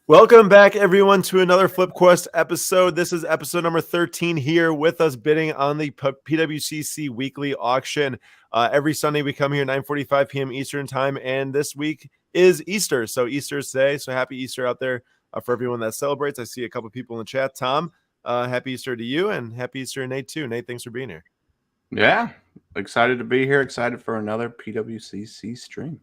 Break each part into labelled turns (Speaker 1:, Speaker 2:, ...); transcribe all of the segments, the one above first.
Speaker 1: Welcome back, everyone, to another FlipQuest episode. This is episode number 13 here with us bidding on the PWCC weekly auction. Every Sunday we come here 9:45 p.m. Eastern time, and this week is Easter. So Easter is today. So happy Easter out there for everyone that celebrates. I see a couple people in the chat. Tom, happy Easter to you, and happy Easter to Nate too. Nate, thanks for being here.
Speaker 2: Yeah, excited to be here. Excited for another PWCC stream.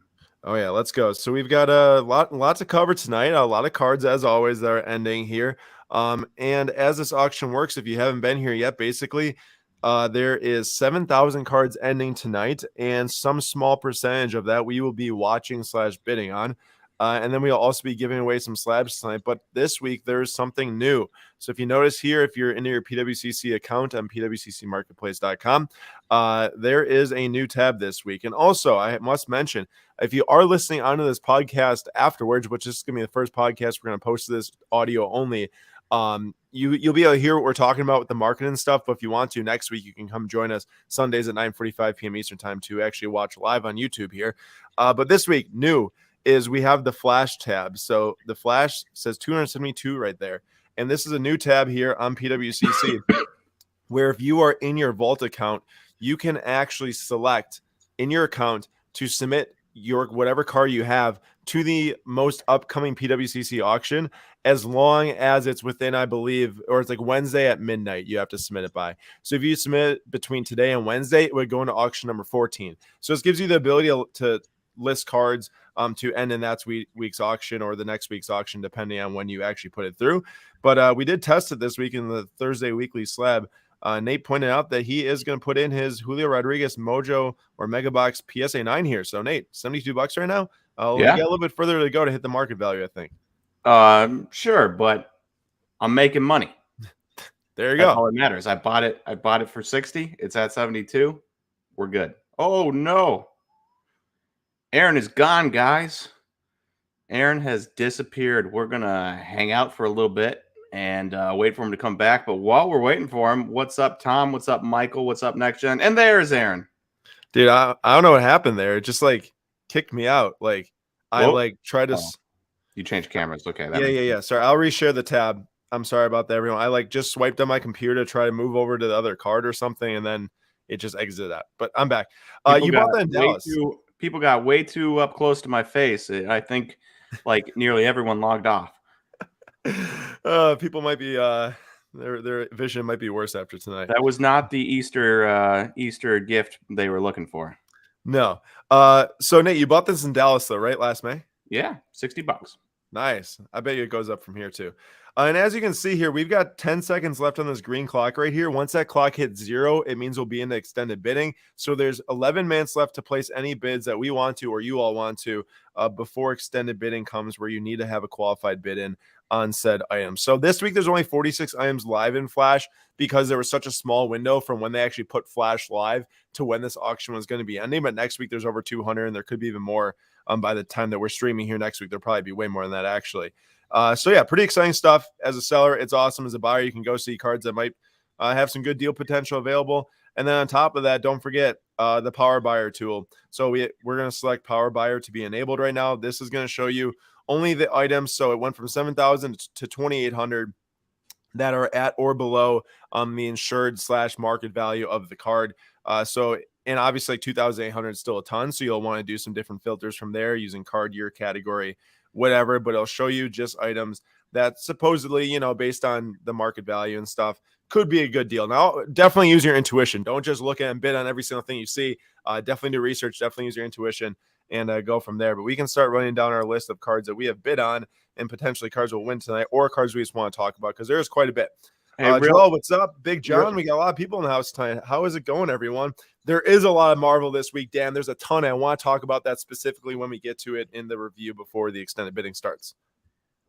Speaker 1: Oh yeah, let's go. So we've got lots to cover tonight. A lot of cards, as always, that are ending here. And as this auction works, if you haven't been here yet, basically, there is 7,000 cards ending tonight, and some small percentage of that we will be watching / bidding on. And then we'll also be giving away some slabs tonight. But this week, there is something new. So if you notice here, if you're into your PWCC account on pwccmarketplace.com, there is a new tab this week. And also, I must mention, if you are listening onto this podcast afterwards, which is going to be the first podcast we're going to post this audio only, you'll be able to hear what we're talking about with the market and stuff. But if you want to, next week, you can come join us Sundays at 9:45 p.m. Eastern time to actually watch live on YouTube here. But this week, new is we have the flash tab. So the flash says 272 right there. And this is a new tab here on PWCC where if you are in your vault account, you can actually select in your account to submit your whatever card you have to the most upcoming PWCC auction, as long as it's within, I believe, or it's like Wednesday at midnight, you have to submit it by. So if you submit it between today and Wednesday, it would go into auction number 14. So this gives you the ability to list cards to end in that week's auction or the next week's auction, depending on when you actually put it through. But we did test it this week in the Thursday weekly slab. Nate pointed out that he is going to put in his Julio Rodriguez Mojo or Mega Box PSA 9 here. So Nate, $72 right now. We got a little bit further to go to hit the market value, I think.
Speaker 2: Sure, but I'm making money.
Speaker 1: There you go.
Speaker 2: That's all that matters. I bought it for 60. It's at 72. We're good. Oh no. Aaron is gone, guys. Aaron has disappeared. We're going to hang out for a little bit and wait for him to come back. But while we're waiting for him, what's up, Tom? What's up, Michael? What's up, Next Gen? And there's Aaron.
Speaker 1: Dude, I don't know what happened there. It just like kicked me out. Like I tried to.
Speaker 2: You changed cameras. Okay.
Speaker 1: Yeah. Sorry, I'll reshare the tab. I'm sorry about that, everyone. I just swiped on my computer to try to move over to the other card or something, and then it just exited that. But I'm back. You bought that in Dallas.
Speaker 2: People got way too up close to my face. I think like nearly everyone logged off.
Speaker 1: People might be their vision might be worse after tonight.
Speaker 2: That was not the Easter gift they were looking for.
Speaker 1: No. So Nate, you bought this in Dallas though, right? Last May?
Speaker 2: Yeah, $60.
Speaker 1: Nice. I bet you it goes up from here too. And as you can see here, we've got 10 seconds left on this green clock right here. Once that clock hits 0, it means we'll be in the extended bidding. So there's 11 minutes left to place any bids that we want to or you all want to before extended bidding comes, where you need to have a qualified bid in on said item. So this week there's only 46 items live in Flash because there was such a small window from when they actually put Flash live to when this auction was going to be ending. But next week there's over 200, and there could be even more by the time that we're streaming here next week. There'll probably be way more than that actually. So yeah, pretty exciting stuff. As a seller, it's awesome. As a buyer, you can go see cards that might have some good deal potential available. And then on top of that, don't forget the Power Buyer tool. So we're going to select Power Buyer to be enabled right now. This is going to show you only the items. So it went from 7,000 to 2,800 that are at or below the insured / market value of the card. And obviously 2,800 is still a ton. So you'll want to do some different filters from there using card year category, whatever, but it'll show you just items that supposedly, based on the market value and stuff, could be a good deal. Now, definitely use your intuition. Don't just look at and bid on every single thing you see. Definitely do research. Definitely use your intuition and go from there. But we can start running down our list of cards that we have bid on and potentially cards will win tonight, or cards we just want to talk about, because there is quite a bit. Hey, Joel, what's up? Big John, we got a lot of people in the house tonight. How is it going, everyone? There is a lot of Marvel this week, Dan. There's a ton. I want to talk about that specifically when we get to it in the review before the extended bidding starts.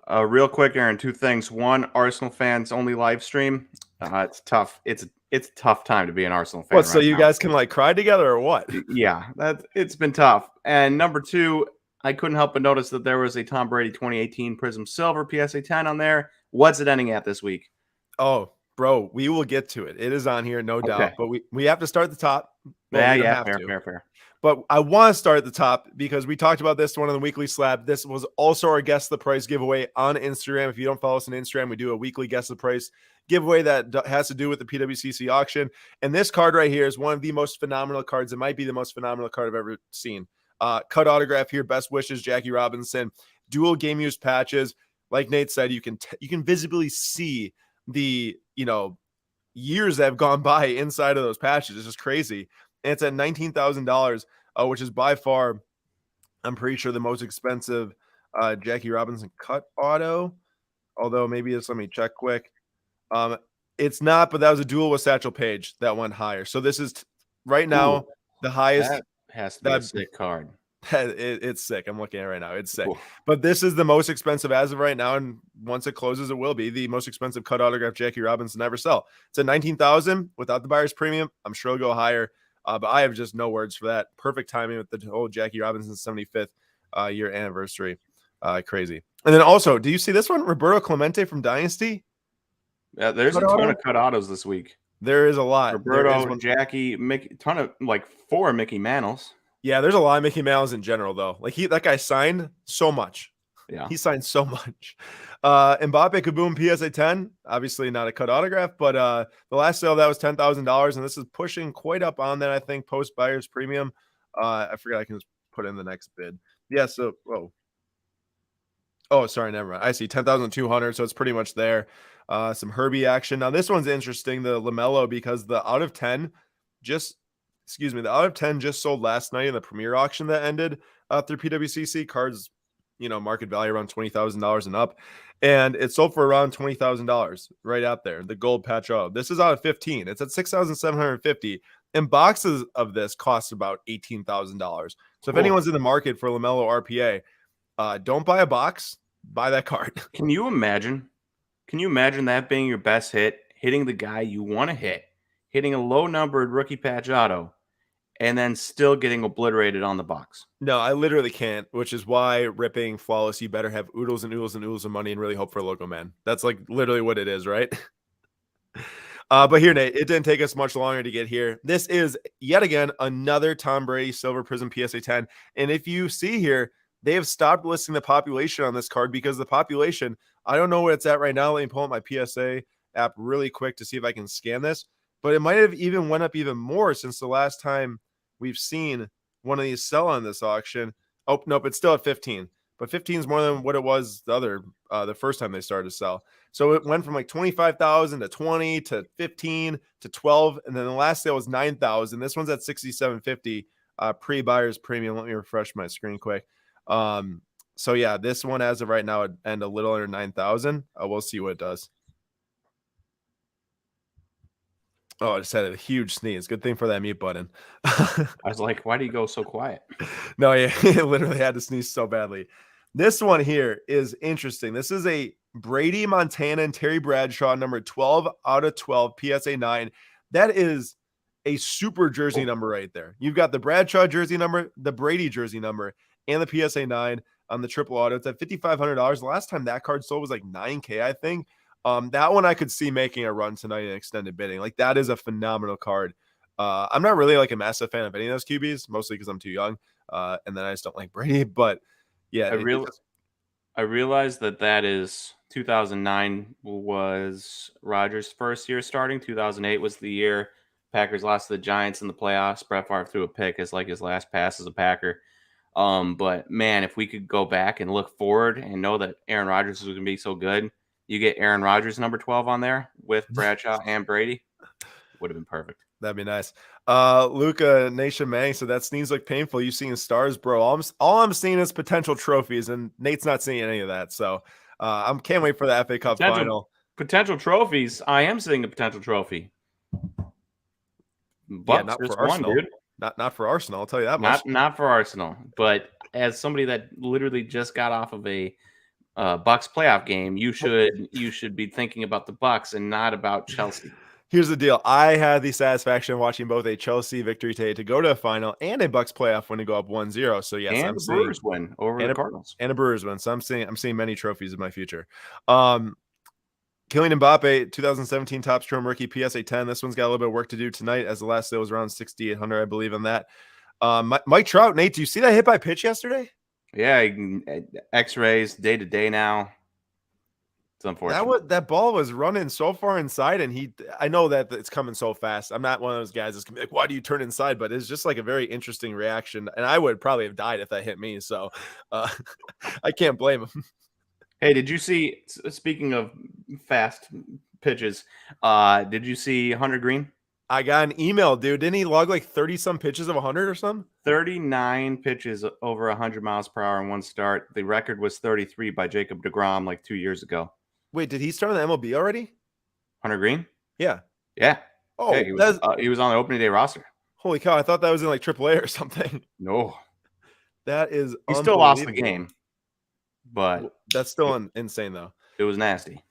Speaker 2: Real quick, Aaron, 2 things. One, Arsenal fans only live stream. It's tough. It's a tough time to be an Arsenal fan.
Speaker 1: What? So you guys can cry together or what?
Speaker 2: Yeah, it's been tough. And number 2, I couldn't help but notice that there was a Tom Brady 2018 Prism Silver PSA 10 on there. What's it ending at this week?
Speaker 1: Oh, bro, we will get to it. It is on here, no doubt. But we have to start at the top.
Speaker 2: Yeah, fair.
Speaker 1: But I want to start at the top because we talked about this one on the weekly slab. This was also our guess the price giveaway on Instagram. If you don't follow us on Instagram, we do a weekly guess the price giveaway that has to do with the PWCC auction. And this card right here is one of the most phenomenal cards. It might be the most phenomenal card I've ever seen. Cut autograph here. Best wishes, Jackie Robinson. Dual game use patches. Like Nate said, you can visibly see the years that have gone by inside of those patches. It's just crazy. And it's at $19,000, which is by far, I'm pretty sure, the most expensive Jackie Robinson cut auto. Although maybe it's, let me check quick. It's not, but that was a duel with Satchel Paige that went higher. So this is right now the highest.
Speaker 2: That has to be a sick card.
Speaker 1: It's sick. I'm looking at it right now. It's sick.
Speaker 2: Cool.
Speaker 1: But this is the most expensive as of right now, and once it closes, it will be the most expensive cut autograph Jackie Robinson ever sell. It's at $19,000 without the buyer's premium. I'm sure it'll go higher, but I have just no words for that. Perfect timing with the whole Jackie Robinson 75th year anniversary. Crazy. And then also, do you see this one? Roberto Clemente from Dynasty.
Speaker 2: Yeah, there's a ton of cut autos this week.
Speaker 1: There is a lot.
Speaker 2: Roberto, Jackie, Mickey, ton of like 4 Mickey Mantles.
Speaker 1: Yeah, there's a lot of Mickey Mantles in general, though. Like that guy signed so much.
Speaker 2: Yeah,
Speaker 1: he signed so much. Mbappe Kaboom PSA 10, obviously not a cut autograph, but the last sale that was $10,000, and this is pushing quite up on that. I think post buyer's premium. I forgot I can just put in the next bid. Yeah. So oh, sorry, never mind. I see 10,200, so it's pretty much there. Some Herbie action. Now this one's interesting, the LaMelo, because the out of 10 just sold last night in the premier auction that ended through PWCC. Cards, market value around $20,000 and up, and it sold for around $20,000 right out there. The gold patch auto. This is out of 15. It's at 6,750, and boxes of this cost about $18,000. So if anyone's in the market for LaMelo RPA, don't buy a box, buy that card.
Speaker 2: Can you imagine that being your best hit, hitting the guy you want to hit, hitting a low-numbered rookie patch auto, and then still getting obliterated on the box?
Speaker 1: No, I literally can't, which is why ripping flawless, you better have oodles and oodles and oodles of money and really hope for a logo man. That's like literally what it is, right? But here, Nate, it didn't take us much longer to get here. This is yet again another Tom Brady Silver Prism PSA 10. And if you see here, they have stopped listing the population on this card because the population, I don't know where it's at right now. Let me pull up my PSA app really quick to see if I can scan this. But it might have even went up even more since the last time we've seen one of these sell on this auction. Oh, nope, it's still at 15. But 15 is more than what it was the first time they started to sell. So it went from like 25,000 to 20 to 15 to 12. And then the last sale was 9,000. This one's at 6,750 pre-buyer's premium. Let me refresh my screen quick. So yeah, this one as of right now would end a little under 9,000. We'll see what it does. Oh, I just had a huge sneeze. Good thing for that mute button.
Speaker 2: I was like, why do you go so quiet?
Speaker 1: No, yeah, it literally had to sneeze so badly. This one here is interesting. This is a Brady Montana and Terry Bradshaw number 12 out of 12 PSA 9. That is a super jersey number right there. You've got the Bradshaw jersey number, the Brady jersey number, and the PSA 9 on the triple auto. It's at $5,500. The last time that card sold was like $9,000, I think. That one I could see making a run tonight in extended bidding. Like that is a phenomenal card. I'm not really like a massive fan of any of those QBs, mostly because I'm too young. And then I just don't like Brady. But yeah,
Speaker 2: I realized that is 2009 was Rodgers' first year starting. 2008 was the year Packers lost to the Giants in the playoffs. Brett Favre threw a pick as like his last pass as a Packer. But man, if we could go back and look forward and know that Aaron Rodgers was going to be so good, you get Aaron Rodgers number 12 on there with Bradshaw and Brady. Would have been perfect.
Speaker 1: That'd be nice. Luca Nation Mang, so that sneeze look painful. You seeing stars, bro? All I'm seeing is potential trophies, and Nate's not seeing any of that. So I can't wait for the FA Cup final.
Speaker 2: Potential trophies. I am seeing a potential trophy.
Speaker 1: But yeah, not for Arsenal, dude. Not for Arsenal. I'll tell you that much.
Speaker 2: Not for Arsenal. But as somebody that literally just got off of a Bucks playoff game, you should be thinking about the Bucks and not about Chelsea.
Speaker 1: Here's the deal. I had the satisfaction of watching both a Chelsea victory today to go to a final and a Bucks playoff win to go up 1-0. So yes,
Speaker 2: and a Brewers win over the Cardinals.
Speaker 1: And a Brewers win. So I'm seeing many trophies in my future. Kylian Mbappe, 2017 Topps Chrome rookie PSA 10. This one's got a little bit of work to do tonight, as the last sale was around 6,800, I believe, on that. Mike Trout, Nate, do you see that hit by pitch yesterday?
Speaker 2: Yeah, X-rays day to day now. It's unfortunate.
Speaker 1: That ball was running so far inside, and I know that it's coming so fast. I'm not one of those guys that's gonna be like, why do you turn inside? But it's just like a very interesting reaction, and I would probably have died if that hit me. So uh, I can't blame him.
Speaker 2: Hey, did you see? Speaking of fast pitches, did you see Hunter Green?
Speaker 1: I got an email, dude. Didn't he log like 30 some pitches of 100 or something?
Speaker 2: 39 pitches over 100 miles per hour in one start. The record was 33 by Jacob deGrom like 2 years ago.
Speaker 1: Wait, did he start on the MLB already?
Speaker 2: Hunter Green?
Speaker 1: Yeah.
Speaker 2: Yeah.
Speaker 1: Oh,
Speaker 2: yeah, he was on the opening day roster.
Speaker 1: Holy cow! I thought that was in like AAA or something.
Speaker 2: No,
Speaker 1: that is.
Speaker 2: He still lost the game, but
Speaker 1: that's still insane though.
Speaker 2: It was nasty.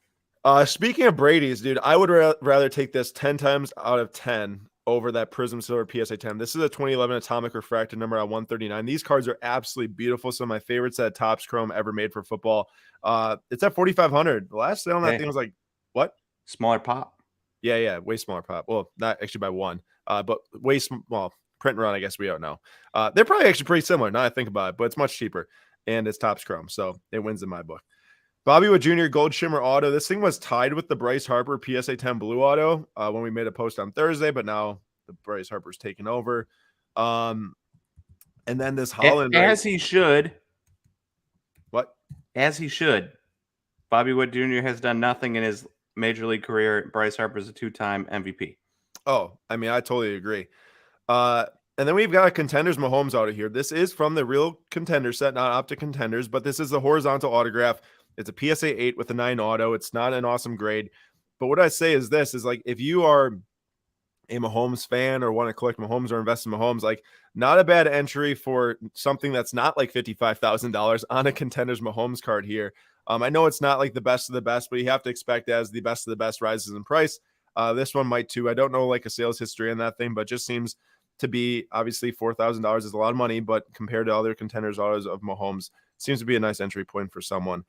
Speaker 1: Speaking of Brady's, dude, I would rather take this 10 times out of 10 over that Prism Silver PSA 10. This is a 2011 Atomic Refractor number at 139. These cards are absolutely beautiful. Some of my favorites at Topps Chrome ever made for football. It's at 4,500. The last sale on that thing was like, what?
Speaker 2: Smaller pop.
Speaker 1: Yeah, way smaller pop. Well, not actually by one, but way small. Print and run, I guess we don't know. They're probably actually pretty similar now I think about it, but it's much cheaper, and it's Topps Chrome, so it wins in my book. Bobby Wood Jr. Gold Shimmer Auto. This thing was tied with the Bryce Harper PSA 10 Blue Auto when we made a post on Thursday, but now the Bryce Harper's taken over. And then this Holland.
Speaker 2: As he should.
Speaker 1: What?
Speaker 2: As he should. Bobby Wood Jr. has done nothing in his major league career. Bryce Harper's a 2-time MVP.
Speaker 1: Oh, I mean, I totally agree. And then we've got a Contenders Mahomes auto here. This is from the real Contender set, not Optic Contenders, but this is the horizontal autograph. It's a PSA 8 with a 9 auto. It's not an awesome grade. But what I say is this, is like, if you are a Mahomes fan or want to collect Mahomes or invest in Mahomes, like, not a bad entry for something that's not like $55,000 on a Contenders Mahomes card here. I know it's not like the best of the best, but you have to expect as the best of the best rises in price. This one might too. I don't know like a sales history on that thing, but just seems to be, obviously $4,000 is a lot of money, but compared to other Contenders autos of Mahomes, seems to be a nice entry point for someone.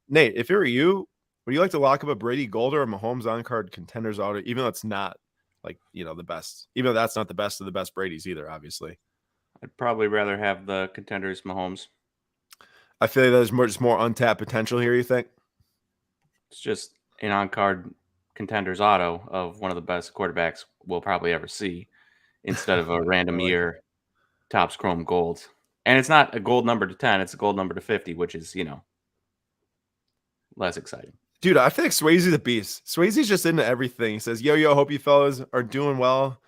Speaker 1: Nate, if it were you, would you like to lock up a Brady Gold or a Mahomes on-card Contenders auto, even though it's not like, the best, even though that's not the best of the best Brady's either, obviously?
Speaker 2: I'd probably rather have the Contenders Mahomes.
Speaker 1: I feel like there's just more untapped potential here, you think?
Speaker 2: It's just an on-card Contenders auto of one of the best quarterbacks we'll probably ever see instead of a random year Topps Chrome Gold. And it's not a gold number to 10, it's a gold number to 50, which is, less exciting.
Speaker 1: Dude, I feel like Swayze's the beast. Swayze's just into everything. He says, yo, hope you fellas are doing well.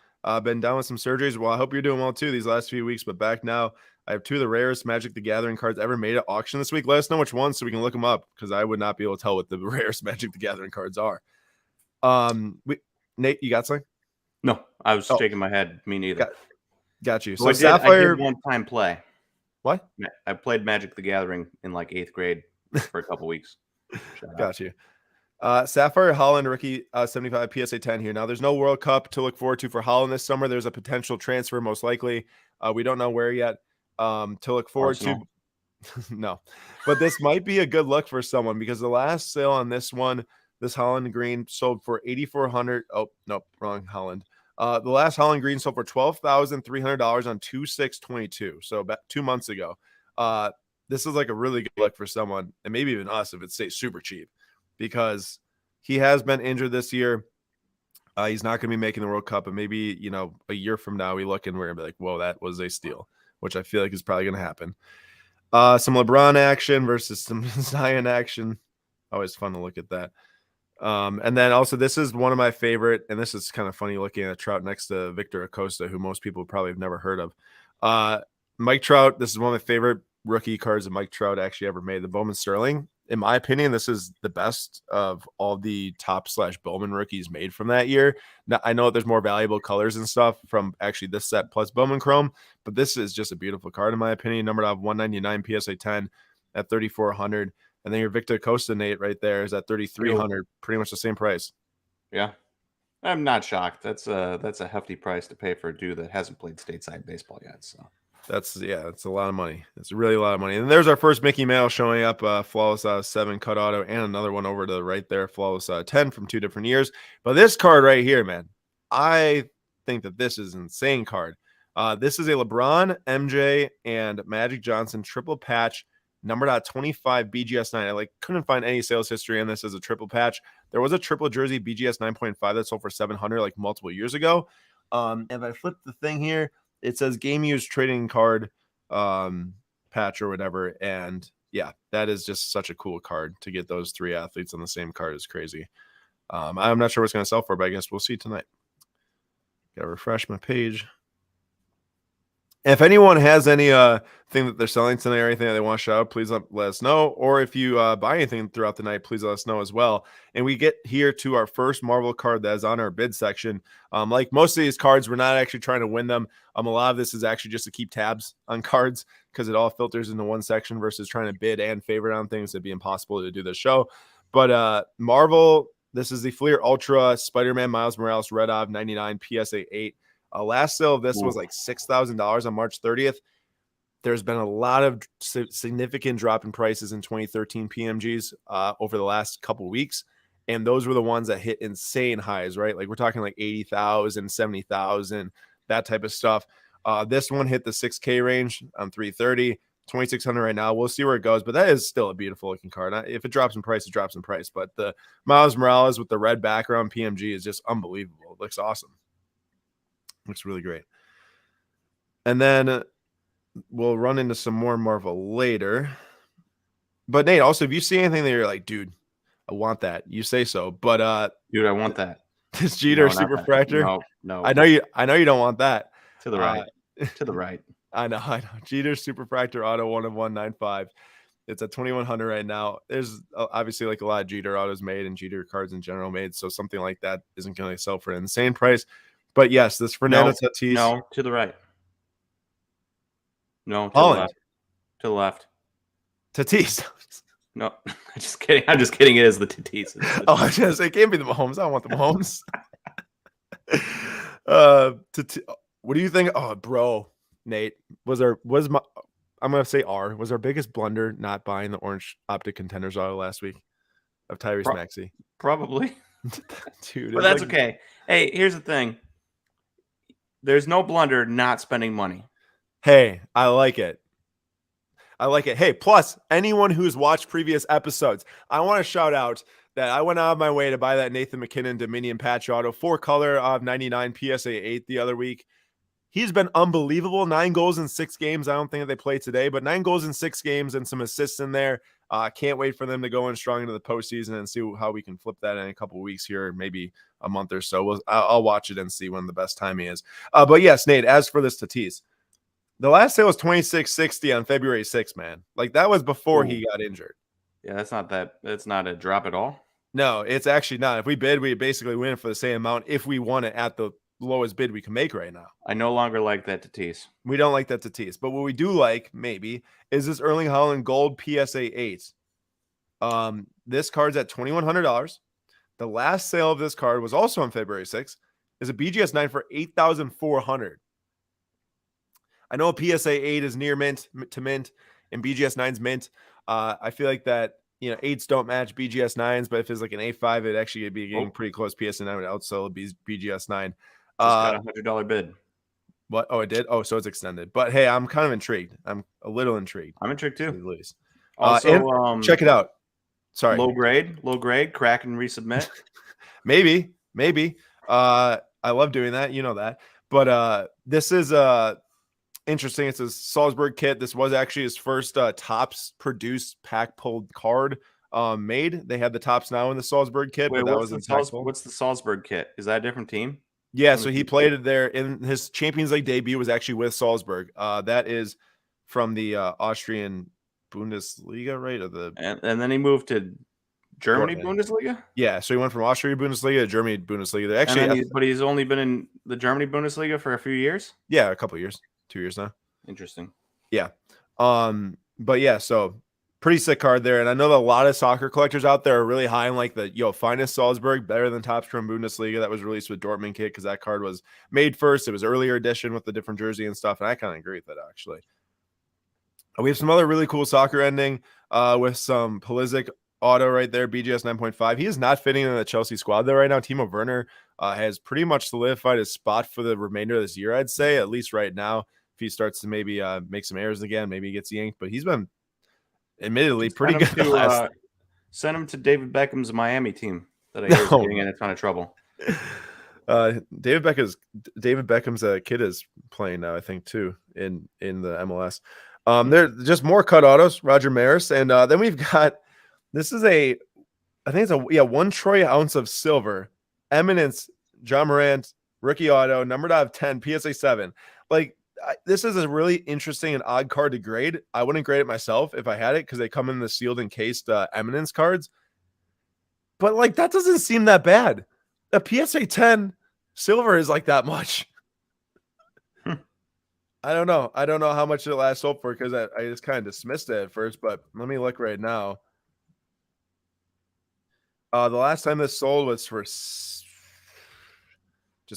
Speaker 1: Been down with some surgeries. Well, I hope you're doing well too these last few weeks, but back now. I have 2 of the rarest Magic the Gathering cards ever made at auction this week. Let us know which ones so we can look them up, because I would not be able to tell what the rarest Magic the Gathering cards are. Nate, you got something?
Speaker 2: No, I was shaking my head. Me neither.
Speaker 1: Got you.
Speaker 2: So
Speaker 1: Sapphire.
Speaker 2: I did one-time play.
Speaker 1: What?
Speaker 2: I played Magic the Gathering in like 8th grade for a couple weeks.
Speaker 1: Got you. Sapphire Holland rookie 75 PSA 10 here. Now, there's no World Cup to look forward to for Holland this summer. There's a potential transfer, most likely. We don't know where yet. To look forward to. No, but this might be a good look for someone, because the last sale on this one, this Holland green, sold for $8,400. Oh, nope, wrong Holland. The last Holland green sold for $12,300 on 2/6/22. So about 2 months ago. This is like a really good look for someone, and maybe even us if it stays super cheap, because he has been injured this year. He's not going to be making the World Cup, but maybe, a year from now we look and we're going to be like, whoa, that was a steal, which I feel like is probably going to happen. Some LeBron action versus some Zion action. Always fun to look at that. And then also, this is one of my favorite, and this is kind of funny looking at Trout next to Victor Acosta, who most people probably have never heard of. Mike Trout, this is one of my favorite rookie cards that Mike Trout actually ever made, the Bowman Sterling. In my opinion, this is the best of all the top/Bowman rookies made from that year. Now, I know there's more valuable colors and stuff from actually this set plus Bowman Chrome, but this is just a beautiful card in my opinion. Numbered off 199 PSA 10 at 3,400. And then your Victor Acosta, Nate, right there is at 3,300, pretty much the same price.
Speaker 2: Yeah. I'm not shocked. That's a hefty price to pay for a dude that hasn't played stateside baseball yet. So
Speaker 1: that's a lot of money. It's really a lot of money. And there's our first Mickey Mantle showing up, flawless 7 cut auto, and another one over to the right there, flawless 10 from 2 different years. But this card right here, man, I think that this is an insane card. This is a LeBron, MJ, and Magic Johnson triple patch, numbered out 25 BGS9. I couldn't find any sales history on this as a triple patch. There was a triple jersey BGS 9.5 that sold for 700 multiple years ago. If I flip the thing here, it says game used trading card patch or whatever. And yeah, that is just such a cool card. To get those 3 athletes on the same card is crazy. I'm not sure what it's going to sell for, but I guess we'll see tonight. Gotta refresh my page. If anyone has any thing that they're selling tonight or anything that they want to shout out, please let us know. Or if you buy anything throughout the night, please let us know as well. And we get here to our first Marvel card that is on our bid section. Like most of these cards, we're not actually trying to win them. A lot of this is actually just to keep tabs on cards because it all filters into one section versus trying to bid and favorite on things. It'd be impossible to do this show. But Marvel, this is the Fleer Ultra Spider-Man Miles Morales Red Ob 99 PSA 8. Last sale of this was like $6,000 on March 30th. There's been a lot of significant drop in prices in 2013 PMGs over the last couple of weeks. And those were the ones that hit insane highs, right? Like we're talking like 80,000, 70,000, that type of stuff. This one hit the 6K range on 330, 2,600 right now. We'll see where it goes, but that is still a beautiful looking card. If it drops in price, it drops in price. But the Miles Morales with the red background PMG is just unbelievable. It looks awesome. Looks really great. And then we'll run into some more Marvel later. But Nate, also, if you see anything that you're like, dude, I want that, you say so. But
Speaker 2: dude, I want that.
Speaker 1: This Jeter Super Fractor.
Speaker 2: No.
Speaker 1: I know you don't want that.
Speaker 2: To the right. To the right.
Speaker 1: I know. Jeter Super Fractor Auto 1 of 195. It's at 2,100 right now. There's obviously like a lot of Jeter autos made and Jeter cards in general made. So something like that isn't going to sell for an insane price. But yes, this Fernando Tatis.
Speaker 2: No, to the right. No, to
Speaker 1: Holland.
Speaker 2: the left. To the left.
Speaker 1: Tatis.
Speaker 2: No, just kidding. I'm just kidding. It is the Tatis.
Speaker 1: Oh, I was gonna say it can't be the Mahomes. I don't want the Mahomes. What do you think? Oh, bro, Nate, was our biggest blunder not buying the orange optic contenders auto last week of Tyrese Maxey?
Speaker 2: Probably.
Speaker 1: Dude,
Speaker 2: but that's okay. Hey, here's the thing. There's no blunder not spending money.
Speaker 1: Hey, I like it. Hey, plus anyone who's watched previous episodes, I want to shout out that I went out of my way to buy that Nathan McKinnon Dominion patch auto 4-color of 99 PSA 8 the other week. He's been unbelievable. 9 goals in 6 games. I don't think that they played today, but 9 goals in 6 games and some assists in there. Can't wait for them to go in strong into the postseason and see how we can flip that in a couple of weeks here, maybe a month or so. I'll watch it and see when the best timing is. But yes, Nate, as for this Tatis, the last sale was $26.60 on February 6th, man. Like that was before he got injured.
Speaker 2: Yeah, that's not a drop at all.
Speaker 1: No, it's actually not. If we bid, we basically win for the same amount if we won it at the lowest bid we can make right now.
Speaker 2: I no longer like that Tatis.
Speaker 1: We don't like that Tatis. But what we do like, maybe, is this Erling Haaland Gold PSA 8. This card's at $2,100. The last sale of this card was also on February 6th. Is a BGS 9 for $8,400. I know a PSA 8 is near mint to mint, and BGS 9's mint. I feel like that, 8s don't match BGS 9s, but if it's like an A5, it'd actually be getting pretty close. PSA 9 would outsell BGS 9.
Speaker 2: Just got a $100 bid.
Speaker 1: What? Oh, it did? Oh, so it's extended. But hey, I'm kind of intrigued. I'm a little intrigued.
Speaker 2: I'm intrigued too.
Speaker 1: At least.
Speaker 2: Also,
Speaker 1: check it out. Sorry.
Speaker 2: Low grade, crack and resubmit.
Speaker 1: maybe. I love doing that. You know that. But this is interesting. It's a Salzburg kit. This was actually his first Topps produced pack pulled card made. They had the Topps now in the Salzburg kit.
Speaker 2: Wait,
Speaker 1: but that
Speaker 2: what's the Salzburg kit? Is that a different team?
Speaker 1: Yeah, so he played it there in his Champions League debut was actually with Salzburg. That is from the Austrian Bundesliga, right?
Speaker 2: And then he moved to Germany Bundesliga?
Speaker 1: Yeah, so he went from Austria Bundesliga to Germany Bundesliga. They actually
Speaker 2: but he's only been in the Germany Bundesliga for a few years?
Speaker 1: Yeah, a couple of years. 2 years now.
Speaker 2: Interesting.
Speaker 1: Yeah. But yeah, so pretty sick card there. And I know that a lot of soccer collectors out there are really high on like the finest Salzburg, better than Topps from Bundesliga that was released with Dortmund kit because that card was made first. It was earlier edition with the different jersey and stuff. And I kind of agree with that actually. We have some other really cool soccer ending with some Pulisic auto right there, BGS 9.5. He is not fitting in the Chelsea squad there right now. Timo Werner has pretty much solidified his spot for the remainder of this year, I'd say, at least right now. If he starts to maybe make some errors again, maybe he gets yanked, but he's been admittedly pretty good the last.
Speaker 2: Send him to David Beckham's Miami team that I hear is getting in a ton of trouble.
Speaker 1: David Beckham's kid is playing now, I think, too, in the MLS. They're just more cut autos, Roger Maris, and then we've got I think it's a 1 troy ounce of silver, Eminence, John Morant, rookie auto, numbered out of 10, PSA 7. Like, this is a really interesting and odd card to grade. I wouldn't grade it myself if I had it because they come in the sealed encased Eminence cards. But like, that doesn't seem that bad. A PSA 10 silver is like that much. I don't know. I don't know how much it last sold for because I just kind of dismissed it at first, but let me look right now. The last time this sold was for just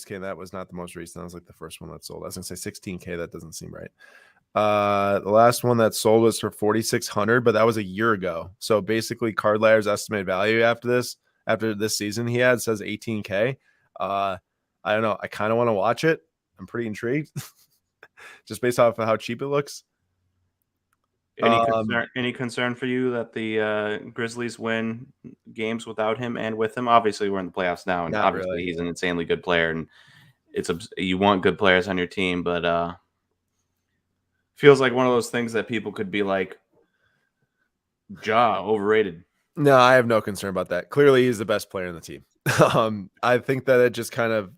Speaker 1: kidding. That was not the most recent. That was like the first one that sold. I was gonna say 16K. That doesn't seem right. The last one that sold was for 4,600, but that was a year ago. So basically, Card Ladder's estimated value after this season he had says 18K. I don't know. I kind of want to watch it. I'm pretty intrigued, just based off of how cheap it looks.
Speaker 2: Any concern for you that the Grizzlies win games without him and with him? Obviously, we're in the playoffs now, and obviously really. He's an insanely good player, and you want good players on your team, but feels like one of those things that people could be like, overrated.
Speaker 1: No, I have no concern about that. Clearly, he's the best player in the team. I think that it just kind of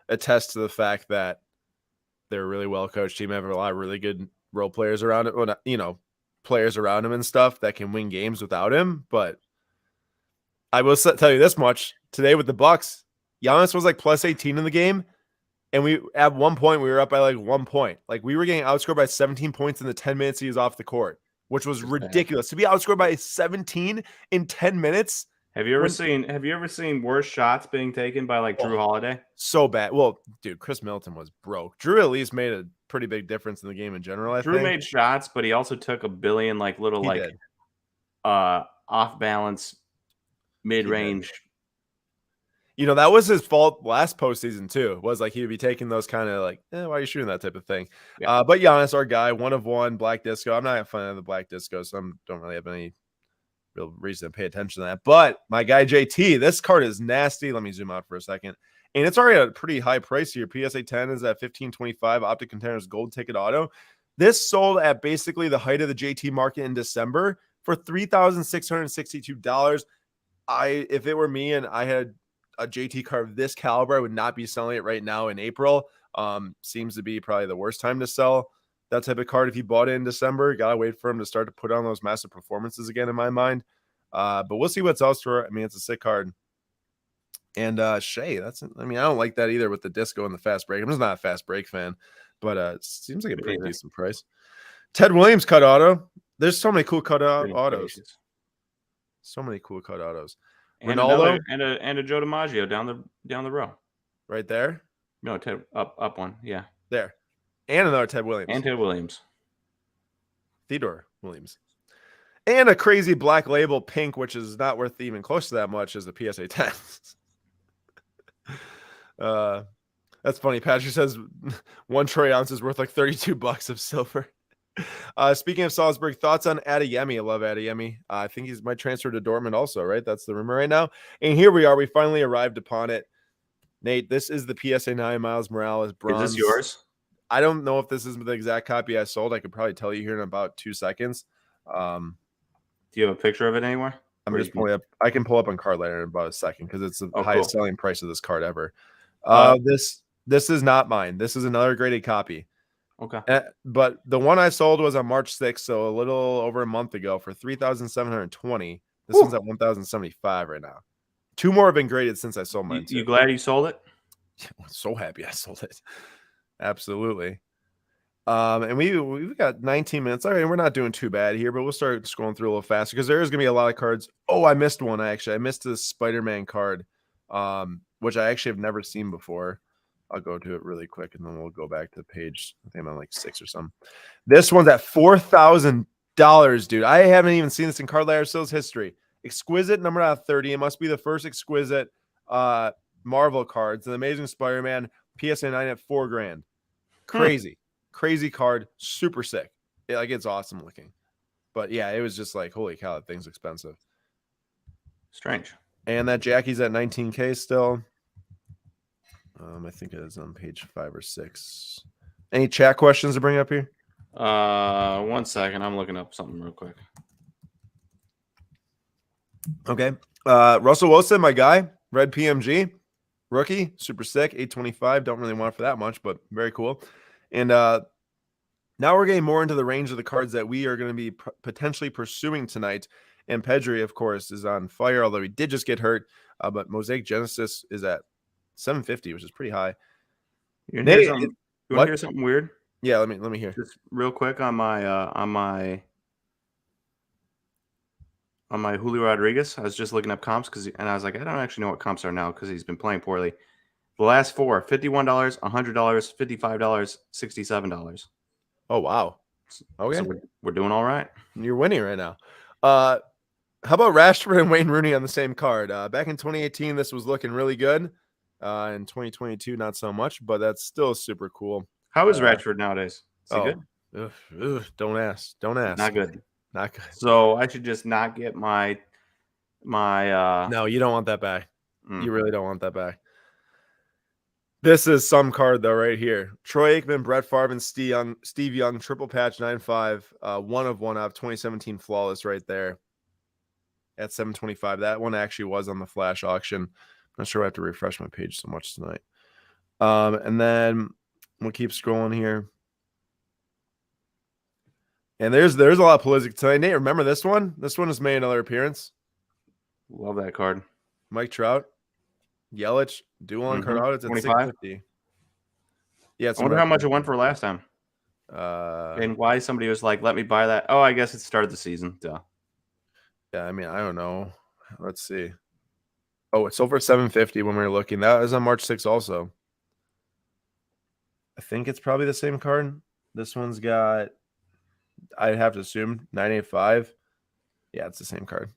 Speaker 1: attests to the fact that they're a really well coached team. They have a lot of really good role players around it. Well, players around him and stuff that can win games without him. But I will tell you this much: today with the Bucks, Giannis was like plus 18 in the game, and at one point we were up by like 1 point. Like, we were getting outscored by 17 points in the 10 minutes he was off the court, which was ridiculous. To be outscored by 17 in 10 minutes.
Speaker 2: Have you ever seen worse shots being taken by like Drew Holiday?
Speaker 1: So bad. Well, dude, Chris Middleton was broke. Drew at least made a pretty big difference in the game in general. I think
Speaker 2: Drew made shots, but he also took a billion off balance mid range.
Speaker 1: That was his fault last postseason too. Was like he would be taking those kind of like, why are you shooting that type of thing? Yeah. But Giannis, our guy, 1 of 1, Black Disco. I'm not a fan of the Black Disco, so I don't really have any real reason to pay attention to that. But my guy JT, this card is nasty. Let me zoom out for a second. And it's already a pretty high price here. PSA 10 is at $15.25. Optic Containers Gold Ticket Auto. This sold at basically the height of the JT market in December for $3,662. If it were me and I had a JT card of this caliber, I would not be selling it right now in April. Seems to be probably the worst time to sell that type of card. If you bought it in December, gotta wait for him to start to put on those massive performances again, in my mind. But we'll see what's else for it. I mean, it's a sick card. And Shea, I don't like that either with the disco and the fast break. I'm just not a fast break fan, but it seems like a pretty decent price. Ted Williams cut auto. There's so many cool cut autos. So many cool cut autos.
Speaker 2: And Ronaldo and a Joe DiMaggio down the row.
Speaker 1: Right there?
Speaker 2: No, Ted up one. Yeah.
Speaker 1: There. And another Ted Williams.
Speaker 2: And Ted Williams.
Speaker 1: Theodore Williams. And a crazy black label pink, which is not worth even close to that much as the PSA 10. That's funny. Patrick says 1 troy ounce is worth like $32 of silver. Speaking of Salzburg, thoughts on Adeyemi? I love Adeyemi. I think he's might transfer to Dortmund also, right? That's the rumor right now. And here we are. We finally arrived upon it. Nate, this is the PSA 9 Miles Morales bronze.
Speaker 2: Is this yours?
Speaker 1: I don't know if this is the exact copy I sold. I could probably tell you here in about 2 seconds. Do
Speaker 2: you have a picture of it anywhere?
Speaker 1: I'm just pulling up. I can pull up on Card Ladder in about a second because it's the highest selling price of this card ever. This is not mine. This is another graded copy.
Speaker 2: Okay.
Speaker 1: But the one I sold was on March 6th, so a little over a month ago for $3,720. This one's at $1,075 right now. 2 more have been graded since I sold mine.
Speaker 2: You glad you sold it?
Speaker 1: I'm so happy I sold it. Absolutely. And we've got 19 minutes. All right, we're not doing too bad here, but we'll start scrolling through a little faster because there is gonna be a lot of cards. Oh, I missed one actually. I missed the Spider-Man card, which I actually have never seen before. I'll go to it really quick and then we'll go back to the page. I think I'm on like 6 or something. This one's at $4,000, dude. I haven't even seen this in Card Ladder Sales history. Exquisite numbered out of 30. It must be the first exquisite Marvel cards. An Amazing Spider-Man PSA 9 at $4,000. Crazy. Crazy card. Super sick. It's awesome looking. But yeah, it was just like, holy cow, that thing's expensive.
Speaker 2: Strange.
Speaker 1: And that Jackie's at 19K still. I think it is on page 5 or 6. Any chat questions to bring up here?
Speaker 2: 1 second. I'm looking up something real quick.
Speaker 1: Okay. Russell Wilson, my guy, red PMG, rookie, super sick, 825. Don't really want it for that much, but very cool. And now we're getting more into the range of the cards that we are going to be potentially pursuing tonight. And Pedri, of course, is on fire, although he did just get hurt. But Mosaic Genesis is at 750, which is pretty high.
Speaker 2: You want to hear something weird?
Speaker 1: Yeah, let me hear.
Speaker 2: Just real quick on my Julio Rodriguez. I was just looking up comps and I was like, I don't actually know what comps are now because he's been playing poorly. The last 4, $51, $100, $55, $67.
Speaker 1: Oh, wow. Okay.
Speaker 2: So we're doing all right.
Speaker 1: You're winning right now. How about Rashford and Wayne Rooney on the same card? Back in 2018, this was looking really good. In 2022, not so much, but that's still super cool.
Speaker 2: How is Rashford nowadays? Is he good?
Speaker 1: Don't ask.
Speaker 2: Not good.
Speaker 1: Not good.
Speaker 2: So I should just not get my
Speaker 1: No, you don't want that back. You really don't want that back. This is some card though, right here. Troy Aikman, Brett Favre, and Steve Young, triple patch 9.5, 1 of 1 out of 2017 flawless right there at 725. That one actually was on the flash auction. I'm not sure I have to refresh my page so much tonight. And then we'll keep scrolling here. And there's a lot of Pulisic tonight. Nate, remember this one? This one has made another appearance.
Speaker 2: Love that card.
Speaker 1: Mike Trout, Yelich, dual on card out. It's at 650. Yeah,
Speaker 2: I wonder how much it went for last time. And why somebody was like, "Let me buy that." Oh, I guess it started the season. Duh.
Speaker 1: Yeah, I mean, I don't know. Let's see. Oh, it's over 750 when we were looking. That was on March 6th also. I think it's probably the same card. This one's got, I'd have to assume, 985. Yeah, it's the same card.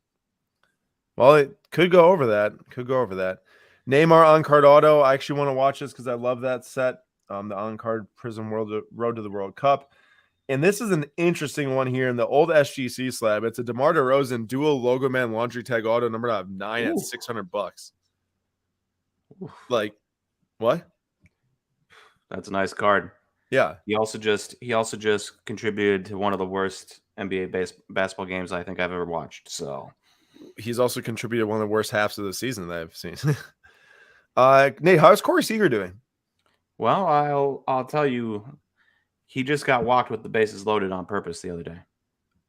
Speaker 1: Well, it could go over that. Neymar on-card auto. I actually want to watch this because I love that set. The on-card Prism Road to the World Cup. And this is an interesting one here in the old SGC slab. It's a DeMar DeRozan dual logo man laundry tag auto number out of 9 at $600. Like, what?
Speaker 2: That's a nice card.
Speaker 1: Yeah.
Speaker 2: He also just contributed to one of the worst NBA basketball games I think I've ever watched. So
Speaker 1: he's also contributed one of the worst halves of the season that I've seen. Nate, how's Corey Seager doing?
Speaker 2: Well, I'll tell you, he just got walked with the bases loaded on purpose the other day.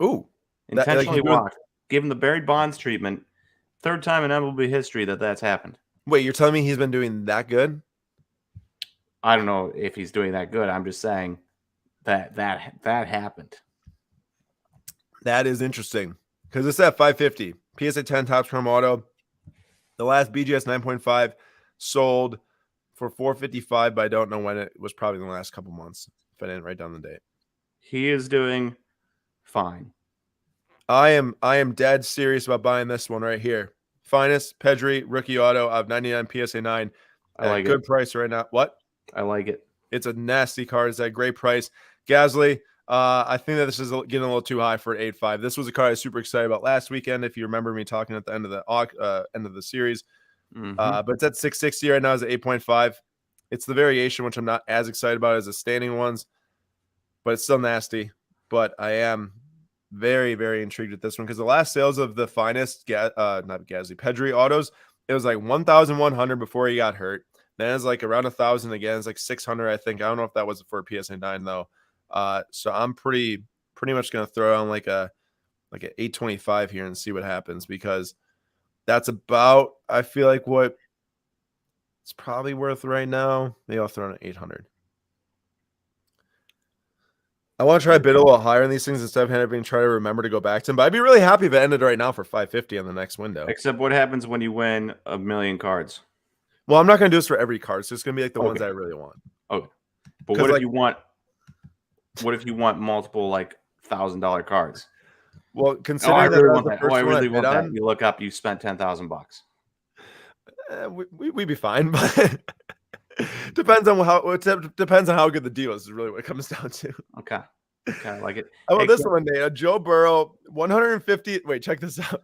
Speaker 1: Ooh.
Speaker 2: Intentionally walked. Given the Barry Bonds treatment. Third time in MLB history that's happened.
Speaker 1: Wait, you're telling me he's been doing that good?
Speaker 2: I don't know if he's doing that good. I'm just saying that happened.
Speaker 1: That is interesting because it's at 550. PSA 10 Topps Chrome Auto. The last BGS 9.5 sold for 455, but I don't know when. It was probably in the last couple months if I didn't write down the date.
Speaker 2: He is doing fine.
Speaker 1: I am dead serious about buying this one right here. Finest Pedri rookie auto of 99 PSA 9.
Speaker 2: I like
Speaker 1: good price right now. What?
Speaker 2: I like it.
Speaker 1: It's a nasty card. It's at a great price. Gasly, I think that this is getting a little too high for an 8.5. This was a card I was super excited about last weekend. If you remember me talking at the end of the series, but it's at 660 right now. It's at 8.5. It's the variation, which I'm not as excited about as the standing ones, but it's still nasty. But I am very, very intrigued with this one because the last sales of the finest, Pedri autos, it was like 1,100 before he got hurt. Then it's like around 1,000 again. It's like 600, I think. I don't know if that was for a PSA 9 though. So I'm pretty much gonna throw on like an 825 here and see what happens because that's about, I feel like, what it's probably worth right now. Maybe I'll throw in an 800. I want to try to bid a little higher on these things instead of having to try to remember to go back to them. But I'd be really happy if it ended right now for 550 on the next window.
Speaker 2: Except what happens when you win 1 million cards?
Speaker 1: Well, I'm not going to do this for every card. So it's going to be like the ones I really want.
Speaker 2: Okay. But what if you want multiple like $1,000 cards?
Speaker 1: Well,
Speaker 2: Oh, I
Speaker 1: considering that
Speaker 2: really
Speaker 1: was
Speaker 2: want
Speaker 1: the
Speaker 2: that. Oh, I
Speaker 1: first one I
Speaker 2: really
Speaker 1: bid
Speaker 2: want that.
Speaker 1: on,
Speaker 2: You look up, you spent $10,000.
Speaker 1: we'd be fine. But depends on depends on how good the deal is really what it comes down to.
Speaker 2: Okay. Okay, I like it.
Speaker 1: How
Speaker 2: Hey,
Speaker 1: about this one, Nate? A Joe Burrow 150. Wait, check this out.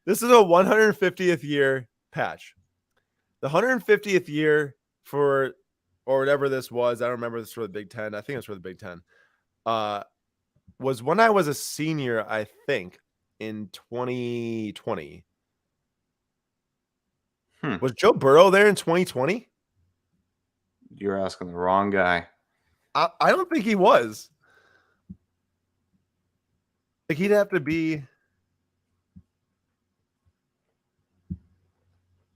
Speaker 1: This is a 150th year patch. The 150th year for, or whatever this was, I don't remember this for the Big Ten. I think it's for the Big Ten. Was when I was a senior, I think, in 2020. Was Joe Burrow there in 2020?
Speaker 2: You're asking the wrong guy.
Speaker 1: I don't think he was. Like he'd have to be.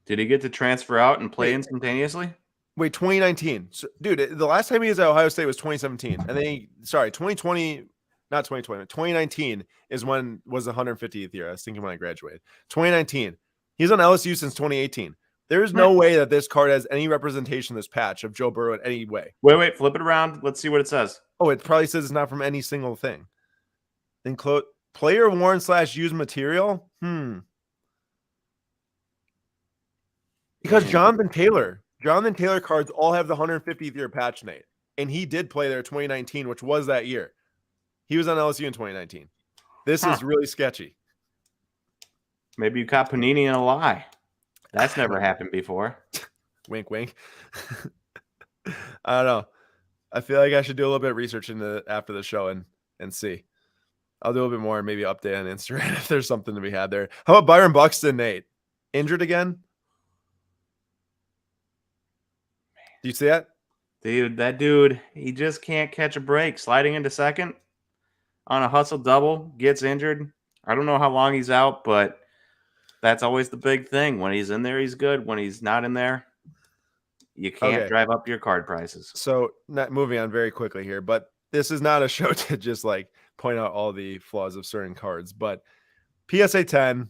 Speaker 2: Did he get to transfer out and play instantaneously?
Speaker 1: Wait, 2019. So, dude, the last time he was at Ohio State was 2017. And then 2020, not 2020, 2019 is when was the 150th year. I was thinking when I graduated. 2019. He's on LSU since 2018. There's no way that this card has any representation, this patch of Joe Burrow in any way.
Speaker 2: Wait, flip it around. Let's see what it says.
Speaker 1: Oh, it probably says it's not from any single thing. Player worn / used material. Because Jonathan Taylor cards all have the 150th year patch, Nate. And he did play there 2019, which was that year. He was on LSU in 2019. This is really sketchy.
Speaker 2: Maybe you caught Panini in a lie. That's never happened before.
Speaker 1: Wink, wink. I don't know. I feel like I should do a little bit of research after the show and see. I'll do a little bit more and maybe update on Instagram if there's something to be had there. How about Byron Buxton, Nate? Injured again? Do you see that?
Speaker 2: Dude, that dude, he just can't catch a break. Sliding into second on a hustle double, gets injured. I don't know how long he's out, but that's always the big thing. When he's in there, he's good. When he's not in there, you can't drive up your card prices.
Speaker 1: So, not moving on very quickly here, but this is not a show to just like point out all the flaws of certain cards. But PSA 10,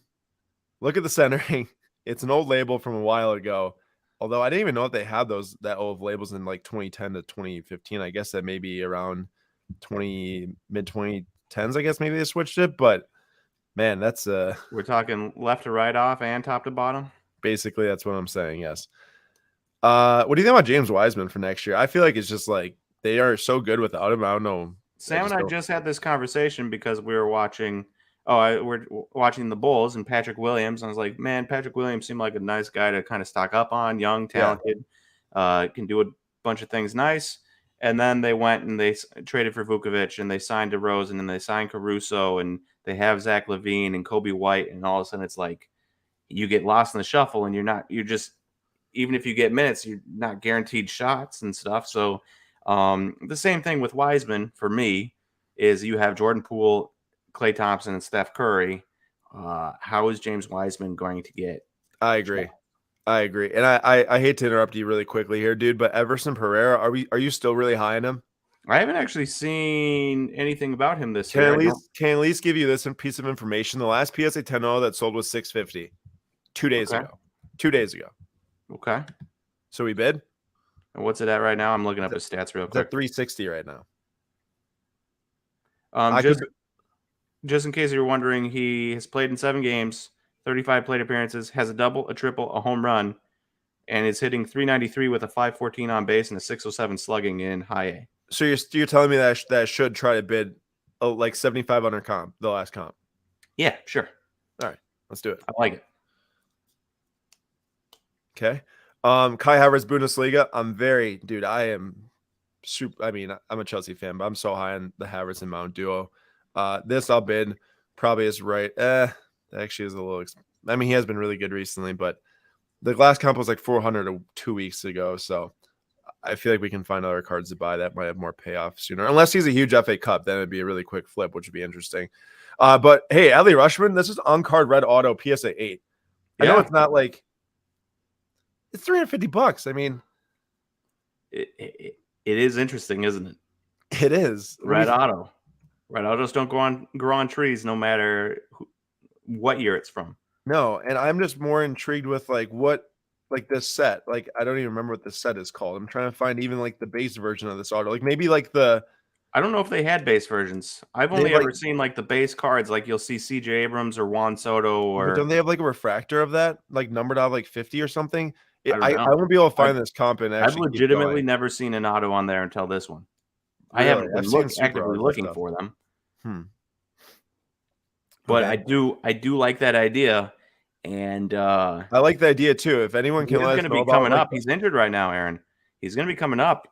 Speaker 1: look at the centering. It's an old label from a while ago. Although I didn't even know if they had that old labels in like 2010 to 2015. I guess that maybe around mid 2010s. I guess maybe they switched it. But man, that's
Speaker 2: we're talking left to right off and top to bottom.
Speaker 1: Basically, that's what I'm saying. Yes. What do you think about James Wiseman for next year? I feel like it's just like they are so good without him. I don't know.
Speaker 2: Sam and I just had this conversation because we were watching. We're watching the Bulls and Patrick Williams. And I was like, man, Patrick Williams seemed like a nice guy to kind of stock up on. Young, talented, can do a bunch of things nice. And then they went and they traded for Vukovic and they signed DeRozan and they signed Caruso and they have Zach LaVine and Kobe White. And all of a sudden it's like you get lost in the shuffle and even if you get minutes, you're not guaranteed shots and stuff. So the same thing with Wiseman for me is you have Jordan Poole, Klay Thompson, and Steph Curry. How is James Wiseman going to get?
Speaker 1: I agree. And I hate to interrupt you really quickly here, dude, but Everson Pereira, are you still really high on him?
Speaker 2: I haven't actually seen anything about him this year.
Speaker 1: Can at least give you this piece of information. The last PSA 10 that sold was $650 2 days ago. 2 days ago.
Speaker 2: Okay.
Speaker 1: So we bid?
Speaker 2: And what's it at right now? I'm looking up his stats real quick.
Speaker 1: It's at 360 right now.
Speaker 2: Just in case you're wondering, he has played in 7 games, 35 plate appearances, has a double, a triple, a home run, and is hitting 393 with a 514 on base and a 607 slugging in high A.
Speaker 1: So you're telling me that I should try to bid like 75 under comp, the last comp?
Speaker 2: Yeah, sure.
Speaker 1: All right, let's do it.
Speaker 2: I like it.
Speaker 1: Okay. Kai Havertz Bundesliga. I am super. I mean, I'm a Chelsea fan, but I'm so high on the Havertz and Mount duo. This I'll bid probably is right. Actually is a little. I mean, he has been really good recently, but the last comp was like 400 2 weeks ago. So I feel like we can find other cards to buy that might have more payoff sooner. Unless he's a huge FA Cup, then it'd be a really quick flip, which would be interesting. But hey, Adley Rushman, this is on card red auto PSA 8. I know it's not like. It's $350. I mean,
Speaker 2: it is interesting, isn't it?
Speaker 1: It is.
Speaker 2: Red autos don't grow on trees, no matter what year it's from.
Speaker 1: No, and I'm just more intrigued with this set. Like I don't even remember what this set is called. I'm trying to find even like the base version of this auto. Like maybe like the
Speaker 2: I don't know if they had base versions. I've
Speaker 1: They
Speaker 2: only
Speaker 1: have like,
Speaker 2: ever seen like the base cards, like you'll see C.J. Abrams or Juan Soto
Speaker 1: but
Speaker 2: or
Speaker 1: don't they have like a refractor of that, like numbered out like 50 or something?
Speaker 2: I don't
Speaker 1: I
Speaker 2: know.
Speaker 1: won't be able to
Speaker 2: I've
Speaker 1: find this comp and
Speaker 2: I've
Speaker 1: actually keep
Speaker 2: legitimately
Speaker 1: going.
Speaker 2: never seen an auto on there until this one. I
Speaker 1: Really,
Speaker 2: haven't
Speaker 1: I've
Speaker 2: been
Speaker 1: seen super
Speaker 2: actively
Speaker 1: autos and
Speaker 2: looking
Speaker 1: stuff.
Speaker 2: for them,
Speaker 1: Hmm.
Speaker 2: but
Speaker 1: Okay,
Speaker 2: I do like that idea, and
Speaker 1: I like the idea too. If anyone
Speaker 2: he
Speaker 1: can
Speaker 2: is
Speaker 1: let
Speaker 2: going
Speaker 1: us
Speaker 2: to
Speaker 1: know
Speaker 2: be
Speaker 1: about
Speaker 2: coming
Speaker 1: like
Speaker 2: up. He's injured right now, Aaron. He's going to be coming up.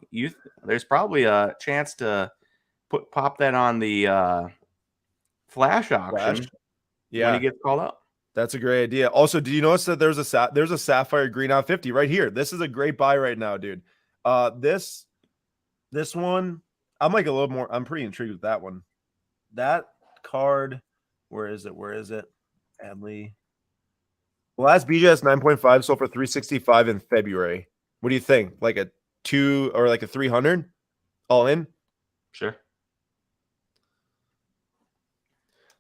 Speaker 2: There's probably a chance to pop that on the flash
Speaker 1: Flash,
Speaker 2: auction when he
Speaker 1: yeah,
Speaker 2: gets called up.
Speaker 1: that's a great idea. Also, did you notice that there's a sapphire green out 50 right here? This is a great buy right now, dude. This one, I'm like a little more. I'm pretty intrigued with that one. That card, where is it? Where is it? Adley. The last BGS 9.5 sold for 365 in February. What do you think? Like a 2 or like a 300 all in?
Speaker 2: Sure.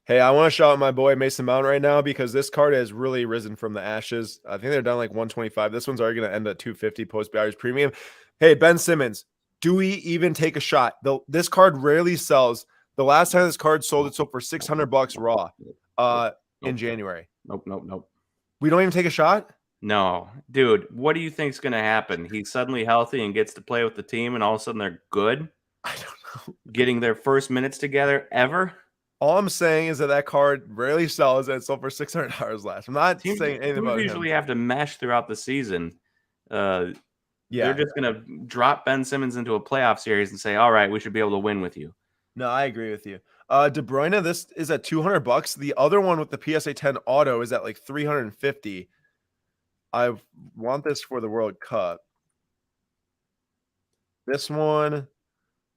Speaker 1: Hey, I want to shout out my boy Mason Mount right now because this card has really risen from the ashes. I think they're down like 125. This one's already going to end at 250 post Barriers premium. Hey, Ben Simmons, do we even take a shot? This card rarely sells. The last time this card sold, it sold for $600 raw
Speaker 2: Nope.
Speaker 1: in
Speaker 2: Nope.
Speaker 1: January.
Speaker 2: Nope.
Speaker 1: We don't even take a shot?
Speaker 2: No, dude. What do you think's going to happen? He's suddenly healthy and gets to play with the team, and all of a sudden they're good,
Speaker 1: I don't know.
Speaker 2: getting their first minutes together ever.
Speaker 1: All I'm saying is that card rarely sells and it sold for $600 last. I'm not
Speaker 2: Teams
Speaker 1: saying anything
Speaker 2: teams
Speaker 1: about him.
Speaker 2: usually have to mesh throughout the season. Uh, they're
Speaker 1: Yeah.
Speaker 2: just going to drop Ben Simmons into a playoff series and say, "All right, we should be able to win with you."
Speaker 1: No, I agree with you. De Bruyne, this is at $200. The other one with the PSA 10 auto is at like 350. I want this for the World Cup. This one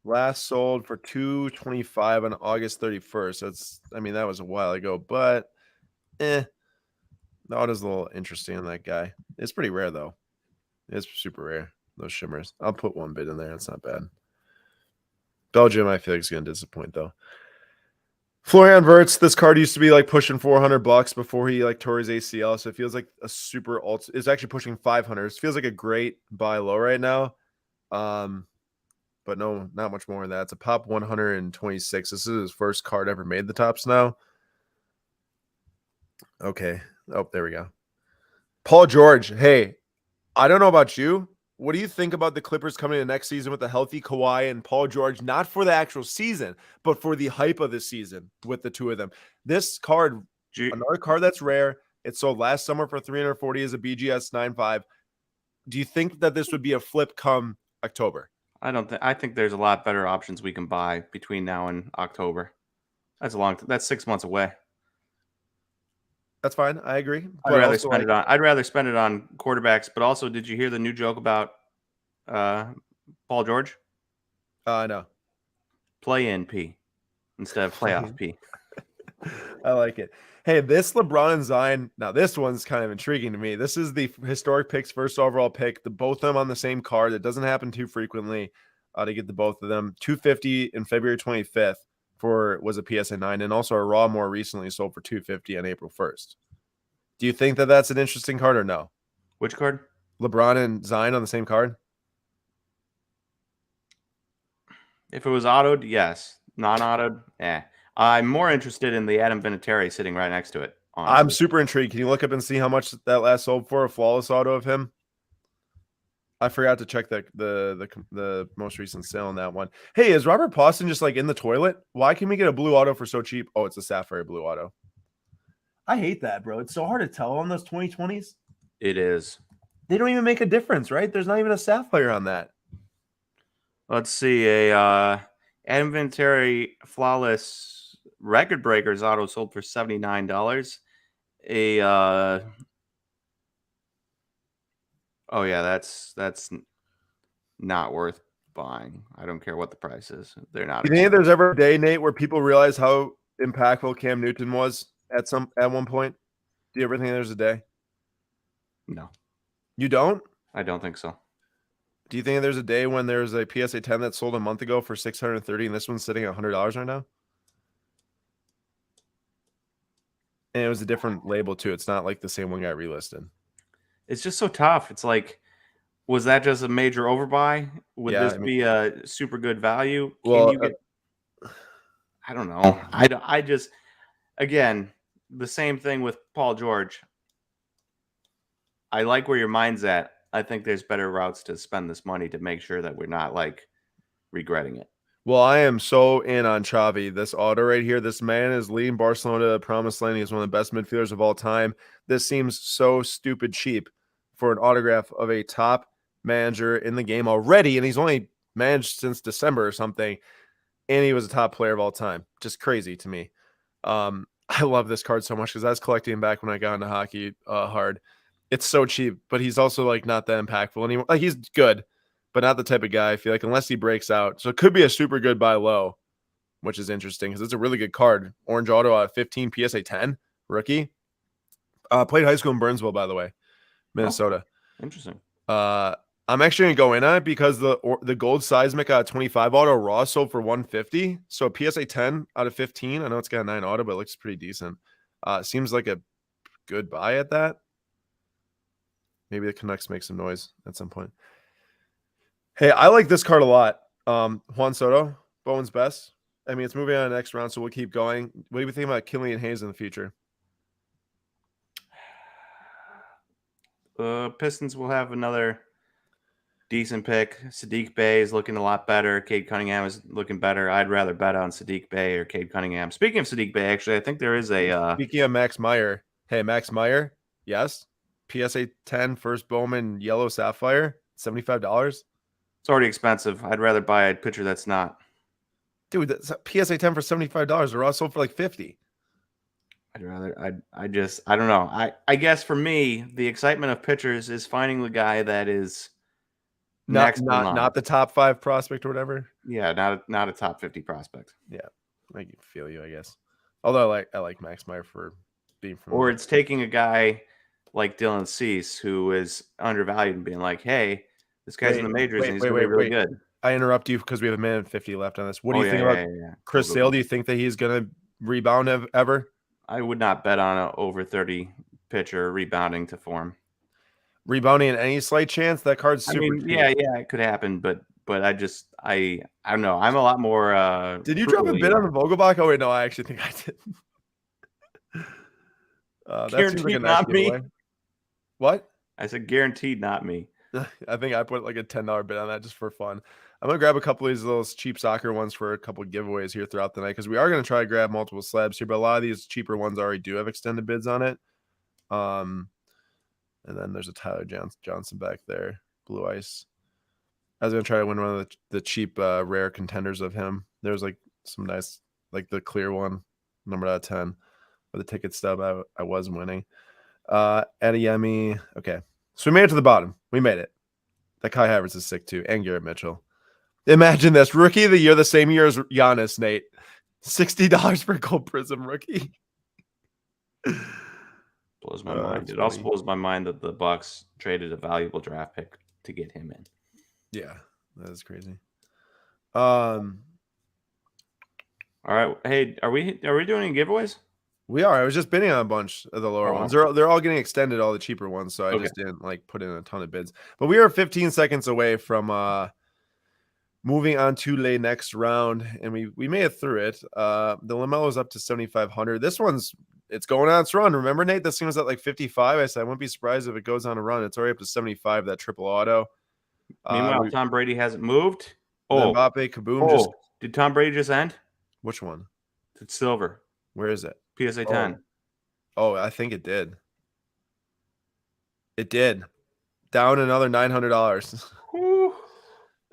Speaker 1: last sold for 225 on August 31st. I mean, that was a while ago, but the auto's a little interesting in that guy. It's pretty rare though. It's super rare. Those shimmers. I'll put one bid in there. It's not bad. Belgium, I feel like is going to disappoint though. Florian Wirtz, this card used to be like pushing $400 before he like tore his ACL, so it feels like a super alt. It's actually pushing 500. It feels like a great buy low right now, but no, not much more than that. It's a pop 126. This is his first card ever made the tops now. Okay, oh there we go. Paul George, hey, I don't know about you. What do you think about the Clippers coming in next season with a healthy Kawhi and Paul George, not for the actual season, but for the hype of the season with the two of them? This card, another card that's rare. It sold last summer for 340 as a BGS 9.5. Do you think that this would be a flip come October?
Speaker 2: I don't think. I think there's a lot better options we can buy between now and October. That's 6 months away.
Speaker 1: That's fine. I agree.
Speaker 2: I'd
Speaker 1: But
Speaker 2: rather
Speaker 1: also,
Speaker 2: spend
Speaker 1: like,
Speaker 2: it on. I'd rather spend it on quarterbacks. But also, did you hear the new joke about Paul George?
Speaker 1: no.
Speaker 2: Play in P instead of playoff P.
Speaker 1: I like it. Hey, this LeBron and Zion. Now, this one's kind of intriguing to me. This is the historic picks, first overall pick. The both of them on the same card. It doesn't happen too frequently to get the both of them. 250 in February 25th was a PSA 9, and also a raw more recently sold for 250 on April 1st. Do you think that that's an interesting card or no?
Speaker 2: Which card?
Speaker 1: LeBron and Zion on the same card?
Speaker 2: If it was autoed, yes. Non-autoed, I'm more interested in the Adam Vinatieri sitting right next to it.
Speaker 1: I'm
Speaker 2: Honestly,
Speaker 1: super intrigued. Can you look up and see how much that last sold for a flawless auto of him? I forgot to check the most recent sale on that one. Hey, is Robert Poston just like in the toilet? Why can we get a blue auto for so cheap? Oh, it's a sapphire blue auto. I hate that, bro. It's so hard to tell on those 2020s.
Speaker 2: it is.
Speaker 1: They don't even make a difference, right? There's not even a sapphire on that.
Speaker 2: Let's see. Adam Vinatieri flawless record breakers auto sold for $79. Oh yeah, that's not worth buying. I don't care what the price is. They're not.
Speaker 1: You think there's ever a day, Nate, where people realize how impactful Cam Newton was at one point? Do you ever think there's a day?
Speaker 2: No,
Speaker 1: You don't?
Speaker 2: I don't think so.
Speaker 1: Do you think there's a day when there's a PSA 10 that sold a month ago for $630 and this one's sitting at $100 right now? And it was a different label too. It's not like the same one got relisted.
Speaker 2: It's just so tough. It's like, was that just a major overbuy? Would
Speaker 1: Yeah,
Speaker 2: this be a super good value? Can
Speaker 1: well,
Speaker 2: you get I don't know. I just, again, the same thing with Paul George. I like where your mind's at. I think there's better routes to spend this money to make sure that we're not like regretting it.
Speaker 1: Well, I am so in on Xavi. This auto right here, this man is leading Barcelona to the promised land. He's one of the best midfielders of all time. This seems so stupid cheap for an autograph of a top manager in the game already, and he's only managed since December or something, and he was a top player of all time. Just crazy to me. I love this card so much because I was collecting him back when I got into hockey hard. It's so cheap, but he's also like not that impactful anymore. Like he's good, but not the type of guy I feel like unless he breaks out. So it could be a super good buy low, which is interesting because it's a really good card. Orange auto at 15 PSA 10 rookie. Played high school in Burnsville, by the way, Minnesota.
Speaker 2: Oh, interesting.
Speaker 1: I'm actually gonna go in on it because the gold seismic out of 25 auto raw sold for 150. So a PSA 10 out of 15. I know it's got a 9 auto, but it looks pretty decent. Seems like a good buy at that. Maybe the Canucks make some noise at some point. Hey, I like this card a lot. Juan Soto, Bowen's best. I mean, it's moving on to the next round, so we'll keep going. What do you think about Killian Hayes in the future?
Speaker 2: Pistons will have another decent pick. Sadiq Bey is looking a lot better. Cade Cunningham is looking better. I'd rather bet on Sadiq Bey or Cade Cunningham. Speaking of Sadiq Bey, actually, I think there is a...
Speaker 1: Speaking of Max Meyer. Hey, Max Meyer, yes. PSA 10 first Bowman yellow sapphire, $75.
Speaker 2: It's already expensive. I'd rather buy a pitcher that's not.
Speaker 1: Dude, that's PSA 10 for $75. They're all sold for like 50.
Speaker 2: I don't know. I guess for me, the excitement of pitchers is finding the guy that is
Speaker 1: not the top 5 prospect or whatever.
Speaker 2: Yeah, not a top 50 prospect.
Speaker 1: Yeah, I feel you, I guess. Although I like Max Meyer for being from.
Speaker 2: Or it's taking a guy like Dylan Cease who is undervalued and being like, hey, this guy's in the majors and he's going to be really good.
Speaker 1: I interrupt you because we have a minute and 50 left on this. What do you think about Chris Sale? Do you think that he's going to rebound ever?
Speaker 2: I would not bet on an over 30 pitcher rebounding to form.
Speaker 1: Rebounding in any slight chance? That card's super cheap.
Speaker 2: Yeah, it could happen, but I don't know. I'm a lot more
Speaker 1: Did you drop a bid on the Vogelbach? Oh wait, no, I actually think I did.
Speaker 2: Guaranteed not me.
Speaker 1: What?
Speaker 2: I said guaranteed not me.
Speaker 1: I think I put like a $10 bid on that just for fun. I'm going to grab a couple of these little cheap soccer ones for a couple of giveaways here throughout the night because we are going to try to grab multiple slabs here, but a lot of these cheaper ones already do have extended bids on it. And then there's a Tyler Johnson back there, Blue Ice. I was going to try to win one of the cheap rare contenders of him. There's like some nice, like the clear one, numbered out of 10 with the ticket stub I was winning. Adeyemi. Okay. So we made it to the bottom. We made it. That Kai Havertz is sick too. And Garrett Mitchell. Imagine this. Rookie of the year, the same year as Giannis, Nate. $60 for Gold Prism rookie.
Speaker 2: Blows my mind. It also blows my mind that the Bucks traded a valuable draft pick to get him in.
Speaker 1: Yeah, that is crazy. All
Speaker 2: right. Hey, are we doing any giveaways?
Speaker 1: We are. I was just bidding on a bunch of the lower ones. They're all getting extended, all the cheaper ones. So I just didn't like put in a ton of bids. But we are 15 seconds away from moving on to the next round, and we made it through it. The LaMelo's up to 7,500. This it's going on its run. Remember, Nate? This thing was at like 55. I said I wouldn't be surprised if it goes on a run. It's already up to 75. That triple auto.
Speaker 2: Meanwhile, Tom Brady hasn't moved.
Speaker 1: Mbappe, Kaboom.
Speaker 2: Did Tom Brady just end?
Speaker 1: Which one?
Speaker 2: It's silver.
Speaker 1: Where is it?
Speaker 2: PSA 10.
Speaker 1: Oh, I think it did. It did. Down another $900.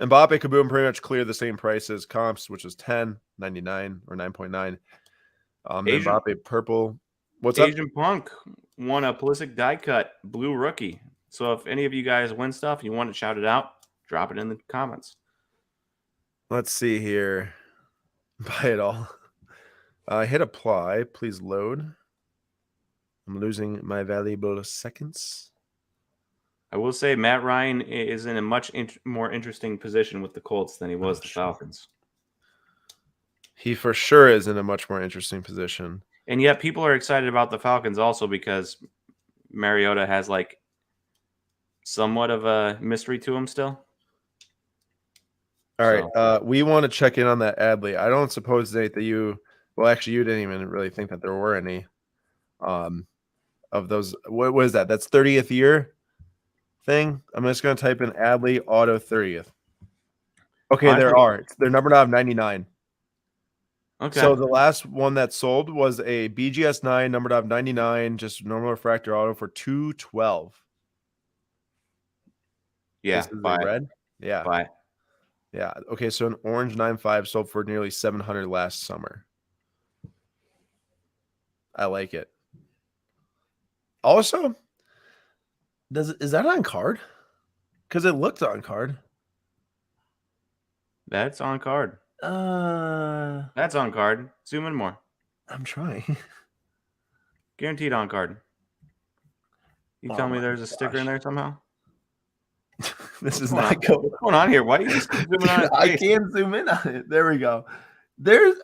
Speaker 1: Mbappe, Kaboom pretty much cleared the same price as comps, which was 10.99 or 9.9. Mbappe purple. What's up?
Speaker 2: Asian Punk won a Pulisic die cut blue rookie. So if any of you guys win stuff, you want to shout it out, drop it in the comments.
Speaker 1: Let's see here. Buy it all. Hit apply. Please load. I'm losing my valuable seconds.
Speaker 2: I will say Matt Ryan is in a much more interesting position with the Colts than he was the Falcons.
Speaker 1: He for sure is in a much more interesting position.
Speaker 2: And yet people are excited about the Falcons also because Mariota has like somewhat of a mystery to him still.
Speaker 1: All right. We want to check in on that Adley. I don't suppose, Nate, that you Well, actually, you didn't even really think that there were any of those. What was that? That's 30th year thing. I'm just going to type in Adley Auto 30th. Okay, there
Speaker 2: Honestly,
Speaker 1: are. They're numbered out of 99.
Speaker 2: okay.
Speaker 1: So the last one that sold was a BGS 9 numbered out of 99, just normal refractor auto for 212.
Speaker 2: Yeah,
Speaker 1: This is a
Speaker 2: buy it.
Speaker 1: red. Yeah.
Speaker 2: Buy it.
Speaker 1: Yeah. Okay, so an orange 9.5 sold for nearly 700 last summer. I like it. Also, is that on card? Because it looked on card.
Speaker 2: That's on card. That's on card. Zoom in more.
Speaker 1: I'm trying.
Speaker 2: Guaranteed on card. You tell
Speaker 1: Oh
Speaker 2: me
Speaker 1: my
Speaker 2: there's a sticker in
Speaker 1: gosh.
Speaker 2: there somehow?
Speaker 1: This is
Speaker 2: Going on?
Speaker 1: not going.
Speaker 2: What's going on here? Why are you just keep zooming on his
Speaker 1: I
Speaker 2: face?
Speaker 1: can't zoom in on it. There we go. There's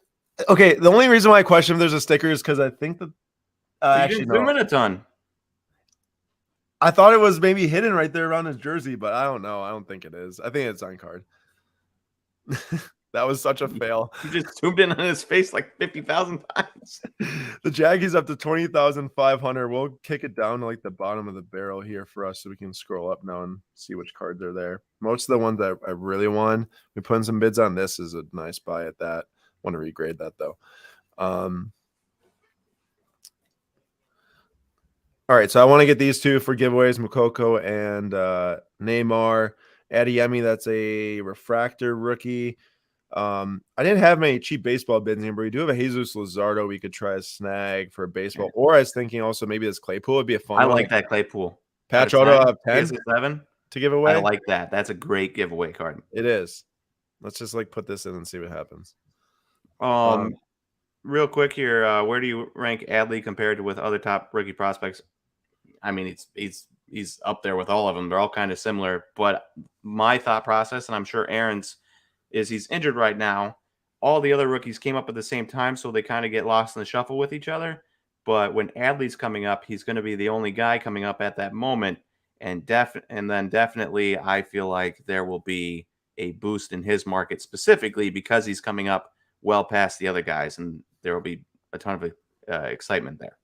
Speaker 1: okay. The only reason why I question if there's a sticker is because I think that
Speaker 2: You
Speaker 1: actually
Speaker 2: didn't zoom
Speaker 1: no.
Speaker 2: in a ton.
Speaker 1: I thought it was maybe hidden right there around his jersey, but I don't know. I don't think it is. I think it's on card. That was such a fail.
Speaker 2: You just zoomed in on his face like 50,000 times.
Speaker 1: The Jaggies up to 20,500. We'll kick it down to like the bottom of the barrel here for us so we can scroll up now and see which cards are there. Most of the ones that I really want, we putting some bids on. This is a nice buy at that. Want to regrade that though. All right, so I want to get these two for giveaways, Mukoko and Neymar. Adeyemi, that's a refractor rookie. I didn't have many cheap baseball bids in here, but we do have a Jesus Luzardo we could try a snag for a baseball. Or I was thinking also maybe this Claypool would be a fun
Speaker 2: I
Speaker 1: one.
Speaker 2: like that Claypool.
Speaker 1: Patch
Speaker 2: Out of
Speaker 1: auto
Speaker 2: 10,
Speaker 1: of 10
Speaker 2: PSA7.
Speaker 1: to give away.
Speaker 2: I like that. That's a great giveaway card.
Speaker 1: It is. Let's just like put this in and see what happens.
Speaker 2: Real quick here, where do you rank Adley compared to with other top rookie prospects? I mean, he's up there with all of them. They're all kind of similar. But my thought process, and I'm sure Aaron's, is he's injured right now. All the other rookies came up at the same time, so they kind of get lost in the shuffle with each other. But when Adley's coming up, he's going to be the only guy coming up at that moment. And then definitely, I feel like there will be a boost in his market specifically because he's coming up well past the other guys, and there will be a ton of excitement there.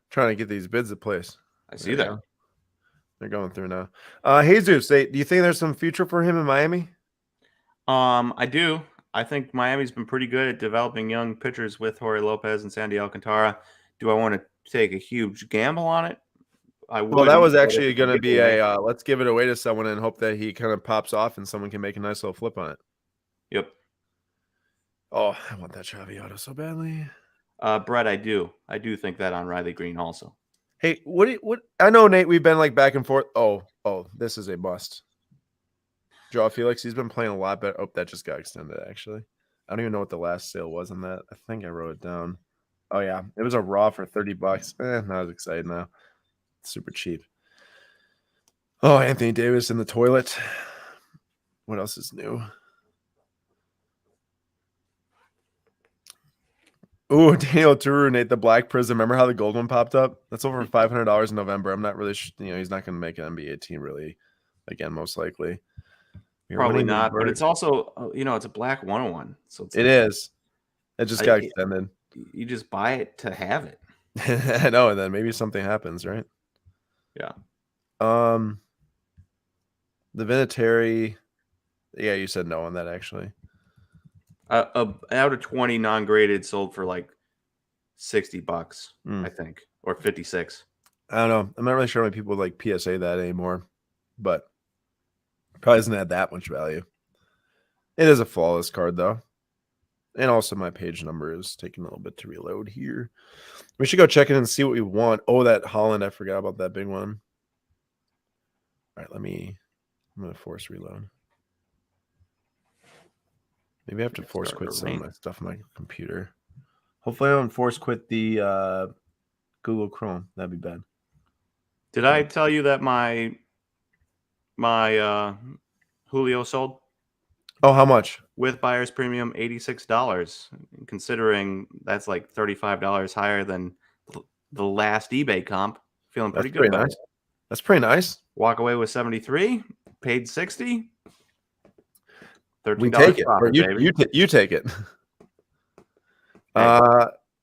Speaker 1: Trying to get these bids in place.
Speaker 2: I see that.
Speaker 1: They're going through now. Jesus, do you think there's some future for him in Miami?
Speaker 2: I do. I think Miami's been pretty good at developing young pitchers with Jorge Lopez and Sandy Alcantara. Do I want to take a huge gamble on it? I would.
Speaker 1: Well, that was actually going to be a let's give it away to someone and hope that he kind of pops off and someone can make a nice little flip on it.
Speaker 2: Yep.
Speaker 1: Oh, I want that Chavi auto so badly.
Speaker 2: Brett, I do. I do think that on Riley Green also.
Speaker 1: Hey, what I know, Nate, we've been like back and forth. Oh, this is a must. Joao Felix, he's been playing a lot better. Oh, that just got extended, actually. I don't even know what the last sale was on that. I think I wrote it down. Oh, yeah. It was a raw for $30. Not as excited now. Super cheap. Oh, Anthony Davis in the toilet. What else is new? Ooh, Daniel Turu, Nate, the Black Prism. Remember how the gold one popped up? That's over $500 in November. I'm not really he's not going to make an NBA team really again, most likely.
Speaker 2: Probably not, but it's also, it's a black 101. So it's
Speaker 1: it is. It just got extended.
Speaker 2: You just buy it to have it.
Speaker 1: I know, and then maybe something happens, right?
Speaker 2: Yeah.
Speaker 1: The Vinatieri. Yeah, you said no on that actually.
Speaker 2: Out of 20 non-graded sold for like $60, I think, or 56.
Speaker 1: I don't know. I'm not really sure why people like PSA that anymore, but probably doesn't add that much value. It is a flawless card though. And also my page number is taking a little bit to reload here. We should go check it and see what we want. Oh, that Holland. I forgot about that big one. All right, I'm going to force reload. Maybe I have to force quit some of my stuff on my computer. Hopefully I don't force quit the Google Chrome. That'd be bad.
Speaker 2: Did I tell you that my Julio sold?
Speaker 1: Oh, how much?
Speaker 2: With buyer's premium, $86. Considering that's like $35 higher than the last eBay comp, Feeling
Speaker 1: That's
Speaker 2: pretty good
Speaker 1: pretty
Speaker 2: about
Speaker 1: nice.
Speaker 2: it.
Speaker 1: That's pretty nice.
Speaker 2: Walk away with 73, paid 60.
Speaker 1: We
Speaker 2: $13
Speaker 1: take it. Or
Speaker 2: profit, baby.
Speaker 1: you take it.
Speaker 2: Hey.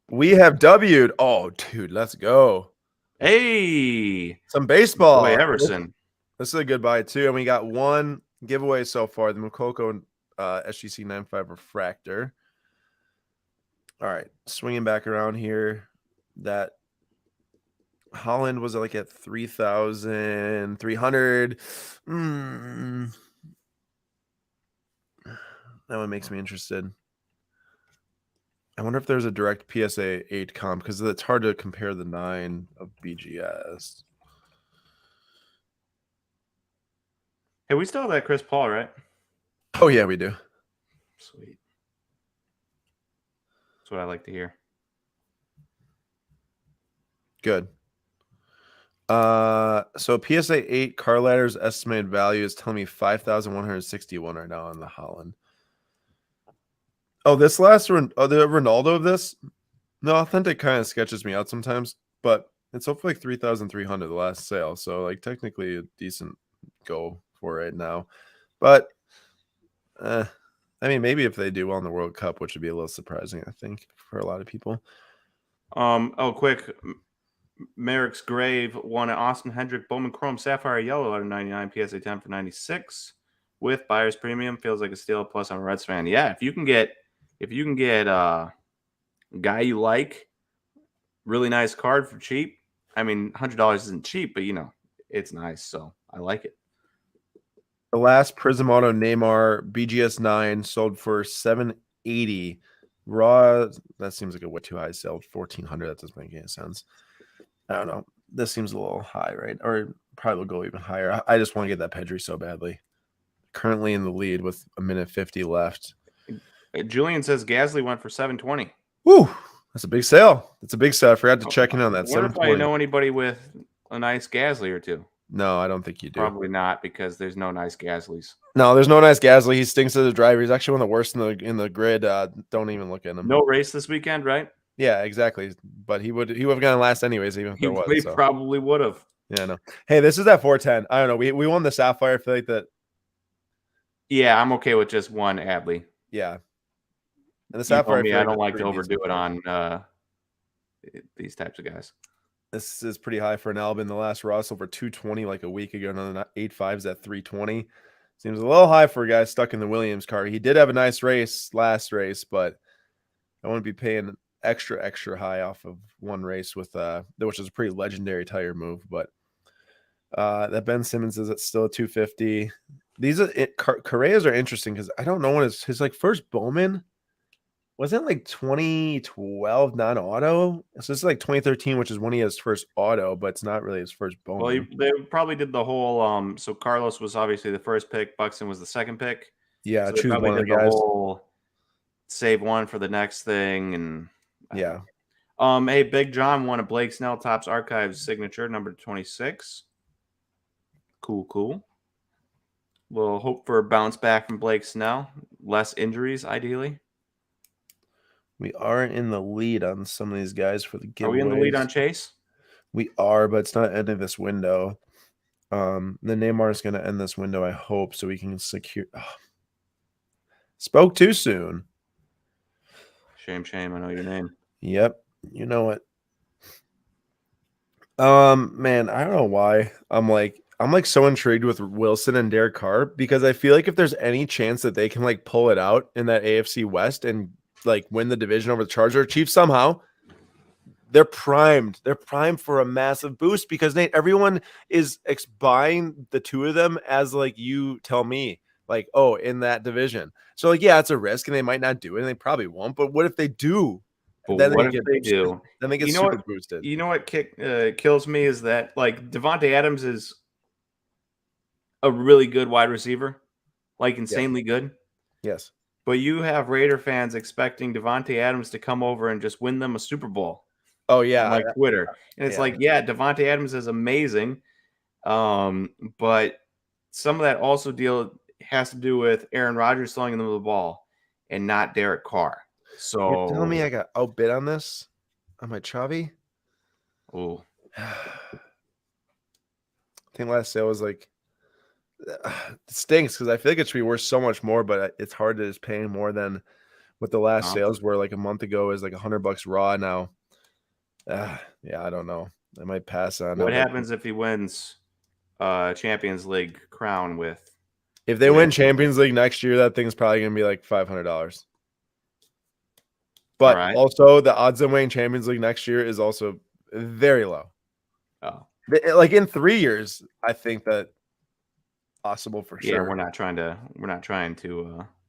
Speaker 1: We have W'd. Oh, dude, let's go.
Speaker 2: Hey.
Speaker 1: Some
Speaker 2: Boy,
Speaker 1: baseball.
Speaker 2: Everson.
Speaker 1: This is a good buy too. And we got one giveaway so far, the Mukoko SGC 95 refractor. All right, swinging back around here. That Holland was like at 3,300. That one makes me interested. I wonder if there's a direct PSA 8 comp because it's hard to compare the 9 of BGS.
Speaker 2: Hey, we still have that Chris Paul, right?
Speaker 1: Oh, yeah, we do.
Speaker 2: Sweet. That's what I like to hear.
Speaker 1: Good. So PSA 8 car ladder's estimated value is telling me 5,161 right now on the Holland. Oh, this last one, the Ronaldo of this, no, authentic kind of sketches me out sometimes, but it's hopefully like 3,300 the last sale. So like technically a decent go for right now. But I mean, maybe if they do well in the World Cup, which would be a little surprising, I think, for a lot of people.
Speaker 2: Quick. Merrick's Grave won an Austin Hendrick Bowman Chrome Sapphire Yellow out of 99 PSA 10 for 96 with buyer's premium. Feels like a steal. Plus, I'm a Reds fan. Yeah, if you can get a guy you like, really nice card for cheap. I mean, $100 isn't cheap, but it's nice. So I like it.
Speaker 1: The last Prism Auto Neymar BGS 9 sold for 780. Raw, that seems like a way too high sale. 1,400. That doesn't make any sense. I don't know. This seems a little high, right? Or probably will go even higher. I just want to get that Pedri so badly. Currently in the lead with a minute 50 left.
Speaker 2: Julian says Gasly went for 720.
Speaker 1: Woo! That's a big sale. It's a big sale. I forgot to check in on that.
Speaker 2: I wonder if I know anybody with a nice Gasly or two.
Speaker 1: No, I don't think you do.
Speaker 2: Probably not, because there's no nice Gaslys.
Speaker 1: No, there's no nice Gasly. He stinks as a driver. He's actually one of the worst in the grid. Don't even look at him.
Speaker 2: No race this weekend, right?
Speaker 1: Yeah, exactly. But he would have gotten last anyways, even if there was.
Speaker 2: He probably would have.
Speaker 1: Yeah, no. Hey, this is at 410. I don't know. We won the Sapphire. I feel like that.
Speaker 2: Yeah, I'm okay with just one Adley.
Speaker 1: Yeah. And the Sapphire.
Speaker 2: I don't like to overdo it on these types of guys.
Speaker 1: This is pretty high for an Albin. The last Ross over 220 like a week ago. Another 8.5s at 320. Seems a little high for a guy stuck in the Williams car. He did have a nice race last race, but I wouldn't be paying extra high off of one race with which is a pretty legendary tire move. But that Ben Simmons is still a 250. These Correas are interesting because I don't know when his like first Bowman wasn't like 2012 non-auto. So this is like 2013, which is when he has first auto, but it's not really his first Bowman.
Speaker 2: Well, they probably did the whole so Carlos was obviously the first pick, Buxton was the second pick.
Speaker 1: Yeah,
Speaker 2: so
Speaker 1: choose one of the guys.
Speaker 2: Whole save one for the next thing, and
Speaker 1: yeah.
Speaker 2: Hey, Big John won a Blake Snell Topps Archives signature, number 26. Cool. We'll hope for a bounce back from Blake Snell. Less injuries, ideally.
Speaker 1: We are in the lead on some of these guys for the giveaways.
Speaker 2: Are we in the lead on Chase?
Speaker 1: We are, but it's not ending this window. The Neymar is going to end this window, I hope, so we can secure. Oh. Spoke too soon.
Speaker 2: Shame. I know your name.
Speaker 1: Yep. You know it. Man, I don't know why. I'm like so intrigued with Wilson and Derek Carr because I feel like if there's any chance that they can like pull it out in that AFC West and like win the division over the Chargers Chiefs somehow, they're primed. They're primed for a massive boost because Nate, everyone is buying the two of them as like you tell me, like, oh, in that division. So like, yeah, it's a risk and they might not do it and they probably won't. But what if they do?
Speaker 2: But then what if they do?
Speaker 1: Then they get super boosted.
Speaker 2: You know what kills me is that like Devontae Adams is a really good wide receiver, like insanely good.
Speaker 1: Yes.
Speaker 2: But you have Raider fans expecting Devontae Adams to come over and just win them a Super Bowl.
Speaker 1: Oh yeah,
Speaker 2: like Twitter, and it's like, yeah, Devontae Adams is amazing, but some of that also has to do with Aaron Rodgers throwing them the ball and not Derek Carr. So
Speaker 1: you're telling me I got outbid on this on my Chavi?
Speaker 2: Oh,
Speaker 1: I think last sale was like it stinks because I feel like it should be worth so much more, but it's hard to just pay more than what the last
Speaker 2: No.
Speaker 1: sales were like a month ago is like $100 raw now. Yeah, I don't know. I might pass on
Speaker 2: What
Speaker 1: it, but
Speaker 2: happens if he wins Champions League crown with
Speaker 1: if they win Champions League next year, that thing's probably gonna be like $500.
Speaker 2: All
Speaker 1: But
Speaker 2: right.
Speaker 1: also the odds of winning Champions League next year is also very low.
Speaker 2: Oh.
Speaker 1: Like in 3 years, I think that possible for
Speaker 2: Yeah,
Speaker 1: sure.
Speaker 2: we're not trying to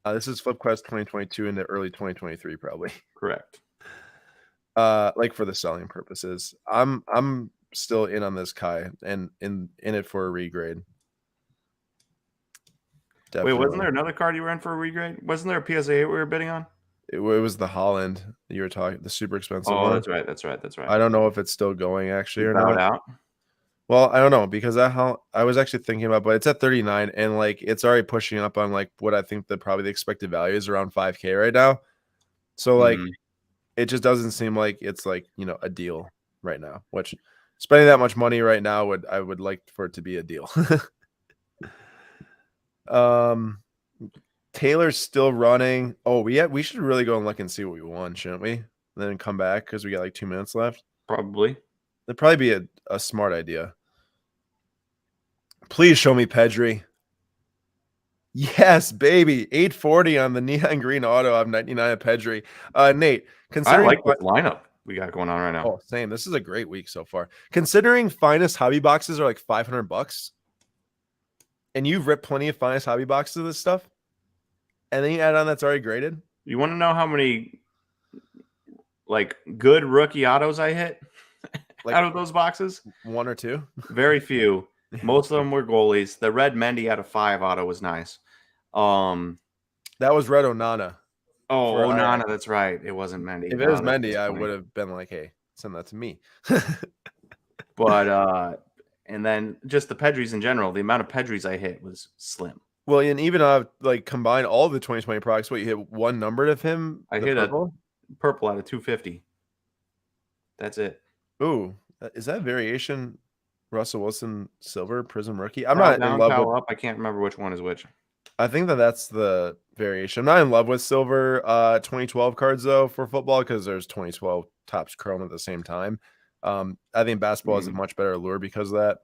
Speaker 1: This is FlipQuest 2022 into early 2023 probably.
Speaker 2: correct.
Speaker 1: Like for the selling purposes. I'm still in on this Kai and in it for a regrade.
Speaker 2: Wait, wasn't
Speaker 1: Definitely.
Speaker 2: there another card you were in for a regrade? Wasn't there a PSA 8 we were bidding on?
Speaker 1: It was the Holland you were talking, the super expensive
Speaker 2: Oh,
Speaker 1: one.
Speaker 2: that's right. That's right. That's right.
Speaker 1: I don't know if it's still going actually
Speaker 2: You
Speaker 1: or
Speaker 2: bowed
Speaker 1: not.
Speaker 2: out.
Speaker 1: Well, I don't know because I was actually thinking about, but it's at 39 and like it's already pushing up on like what I think the probably the expected value is around 5K right now. So like
Speaker 2: Mhm.
Speaker 1: it just doesn't seem like it's like, a deal right now, which spending that much money right now I would like for it to be a deal. um Taylor's still running. Oh, we should really go and look and see what we won, shouldn't we? And then come back because we got like 2 minutes left.
Speaker 2: Probably.
Speaker 1: That'd probably be a smart idea. Please show me Pedri. Yes, baby. 840 on the neon green auto. I have 99 at Pedri. Nate,
Speaker 2: I
Speaker 1: considering
Speaker 2: like this lineup we got going on right now.
Speaker 1: oh, same. This is a great week so far. Considering finest hobby boxes are like $500, and you've ripped plenty of finest hobby boxes of this stuff, and then you add on that's already graded.
Speaker 2: You want to know how many like good rookie autos I hit
Speaker 1: Like
Speaker 2: out of those boxes?
Speaker 1: one or two.
Speaker 2: Very few. Most of them were goalies. The red Mendy out of 5 auto was nice.
Speaker 1: That was Red Onana.
Speaker 2: Oh, Nana, that's right. It wasn't Mendy.
Speaker 1: If it
Speaker 2: Oh,
Speaker 1: was
Speaker 2: that's
Speaker 1: Mendy, I
Speaker 2: funny.
Speaker 1: would have been like, hey, send that to me.
Speaker 2: But and then just the Pedris in general, the amount of Pedris I hit was slim.
Speaker 1: Well, and even like combine all the 2020 products, what you hit one numbered of him?
Speaker 2: I
Speaker 1: The
Speaker 2: hit
Speaker 1: purple?
Speaker 2: a purple out of 250. That's it.
Speaker 1: Ooh, is that variation Russell Wilson silver prism rookie? I'm
Speaker 2: Cow
Speaker 1: not in
Speaker 2: down,
Speaker 1: love with.
Speaker 2: cow up. I can't remember which one is which.
Speaker 1: I think that's the variation. I'm not in love with silver 2012 cards though for football because there's 2012 Topps Chrome at the same time. I think basketball has a much better allure because of that.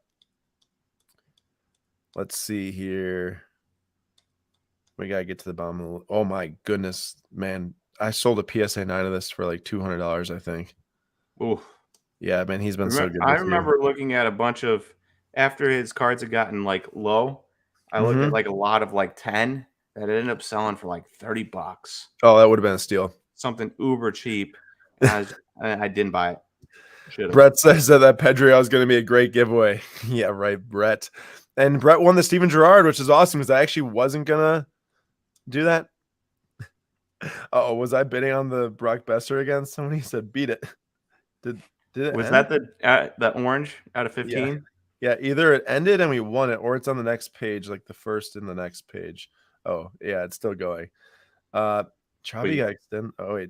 Speaker 1: Let's see here. We gotta get to the bottom. Oh my goodness, man! I sold a PSA 9 of this for like $200, I think.
Speaker 2: Oof.
Speaker 1: Yeah, man, he's been so good.
Speaker 2: I
Speaker 1: This year.
Speaker 2: remember looking at a bunch of after his cards had gotten like low. I looked at like a lot of like 10 that ended up selling for like $30.
Speaker 1: Oh, that would have been a steal.
Speaker 2: Something uber cheap. And I didn't buy it. Should've.
Speaker 1: Brett says that Pedro is going to be a great giveaway. Yeah, right, Brett. And Brett won the Steven Gerrard, which is awesome because I actually wasn't gonna do that. Oh, was I bidding on the Brock Besser again? Somebody said beat it. Did it
Speaker 2: Was
Speaker 1: end?
Speaker 2: that the orange out of 15?
Speaker 1: Yeah, either it ended and we won it, or it's on the next page, like the first in the next page. Oh, yeah, it's still going. Chavi got extended. Oh, wait.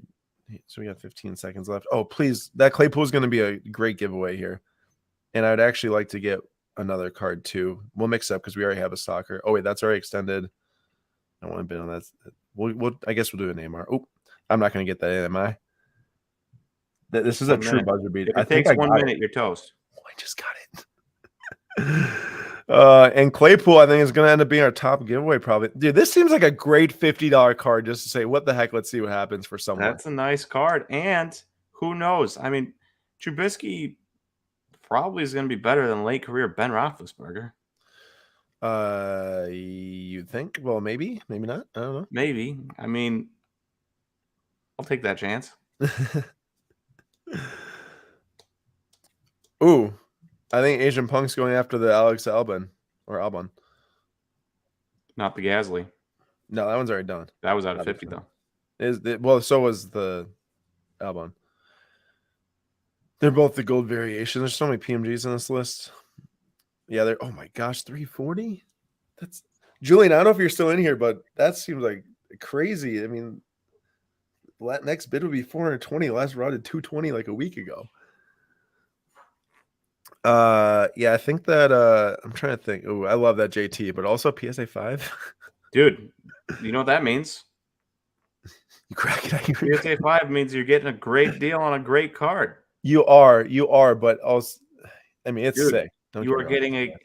Speaker 1: So we got 15 seconds left. Oh, please. That Claypool is going to be a great giveaway here. And I'd actually like to get another card too. We'll mix up because we already have a stalker. Oh, wait, that's already extended. I want to bid on that. I guess we'll do a Neymar. Oh, I'm not going to get that in, am I? This is a true buzzer beat.
Speaker 2: If
Speaker 1: I
Speaker 2: it
Speaker 1: think
Speaker 2: takes
Speaker 1: I
Speaker 2: 1
Speaker 1: got
Speaker 2: minute,
Speaker 1: it.
Speaker 2: you're toast.
Speaker 1: Oh, I just got it. And Claypool, I think, is going to end up being our top giveaway probably. Dude, this seems like a great $50 card just to say, what the heck? Let's see what happens for someone.
Speaker 2: That's a nice card. And who knows? I mean, Trubisky probably is going to be better than late career Ben Roethlisberger.
Speaker 1: You'd think? Well, maybe not. I don't know.
Speaker 2: Maybe. I mean, I'll take that chance.
Speaker 1: Ooh, I think Asian Punk's going after the Alex Albon.
Speaker 2: Not the Gasly.
Speaker 1: No, that one's already done.
Speaker 2: That was out of 50 though.
Speaker 1: Well, so was the Albon. They're both the gold variation. There's so many PMGs in this list. Yeah, they're oh my gosh, 340? That's Julian, I don't know if you're still in here, but that seems like crazy. I mean, next bid would be 420. Last routed 220 like a week ago. Yeah, I think that I'm trying to think. Oh, I love that JT, but also PSA 5.
Speaker 2: Dude, you know what that means?
Speaker 1: You crack it. You
Speaker 2: PSA 5 means you're getting a great deal on a great card.
Speaker 1: you are, but also, I mean, it's
Speaker 2: Dude,
Speaker 1: sick. Don't
Speaker 2: you
Speaker 1: get
Speaker 2: are
Speaker 1: me wrong.
Speaker 2: getting a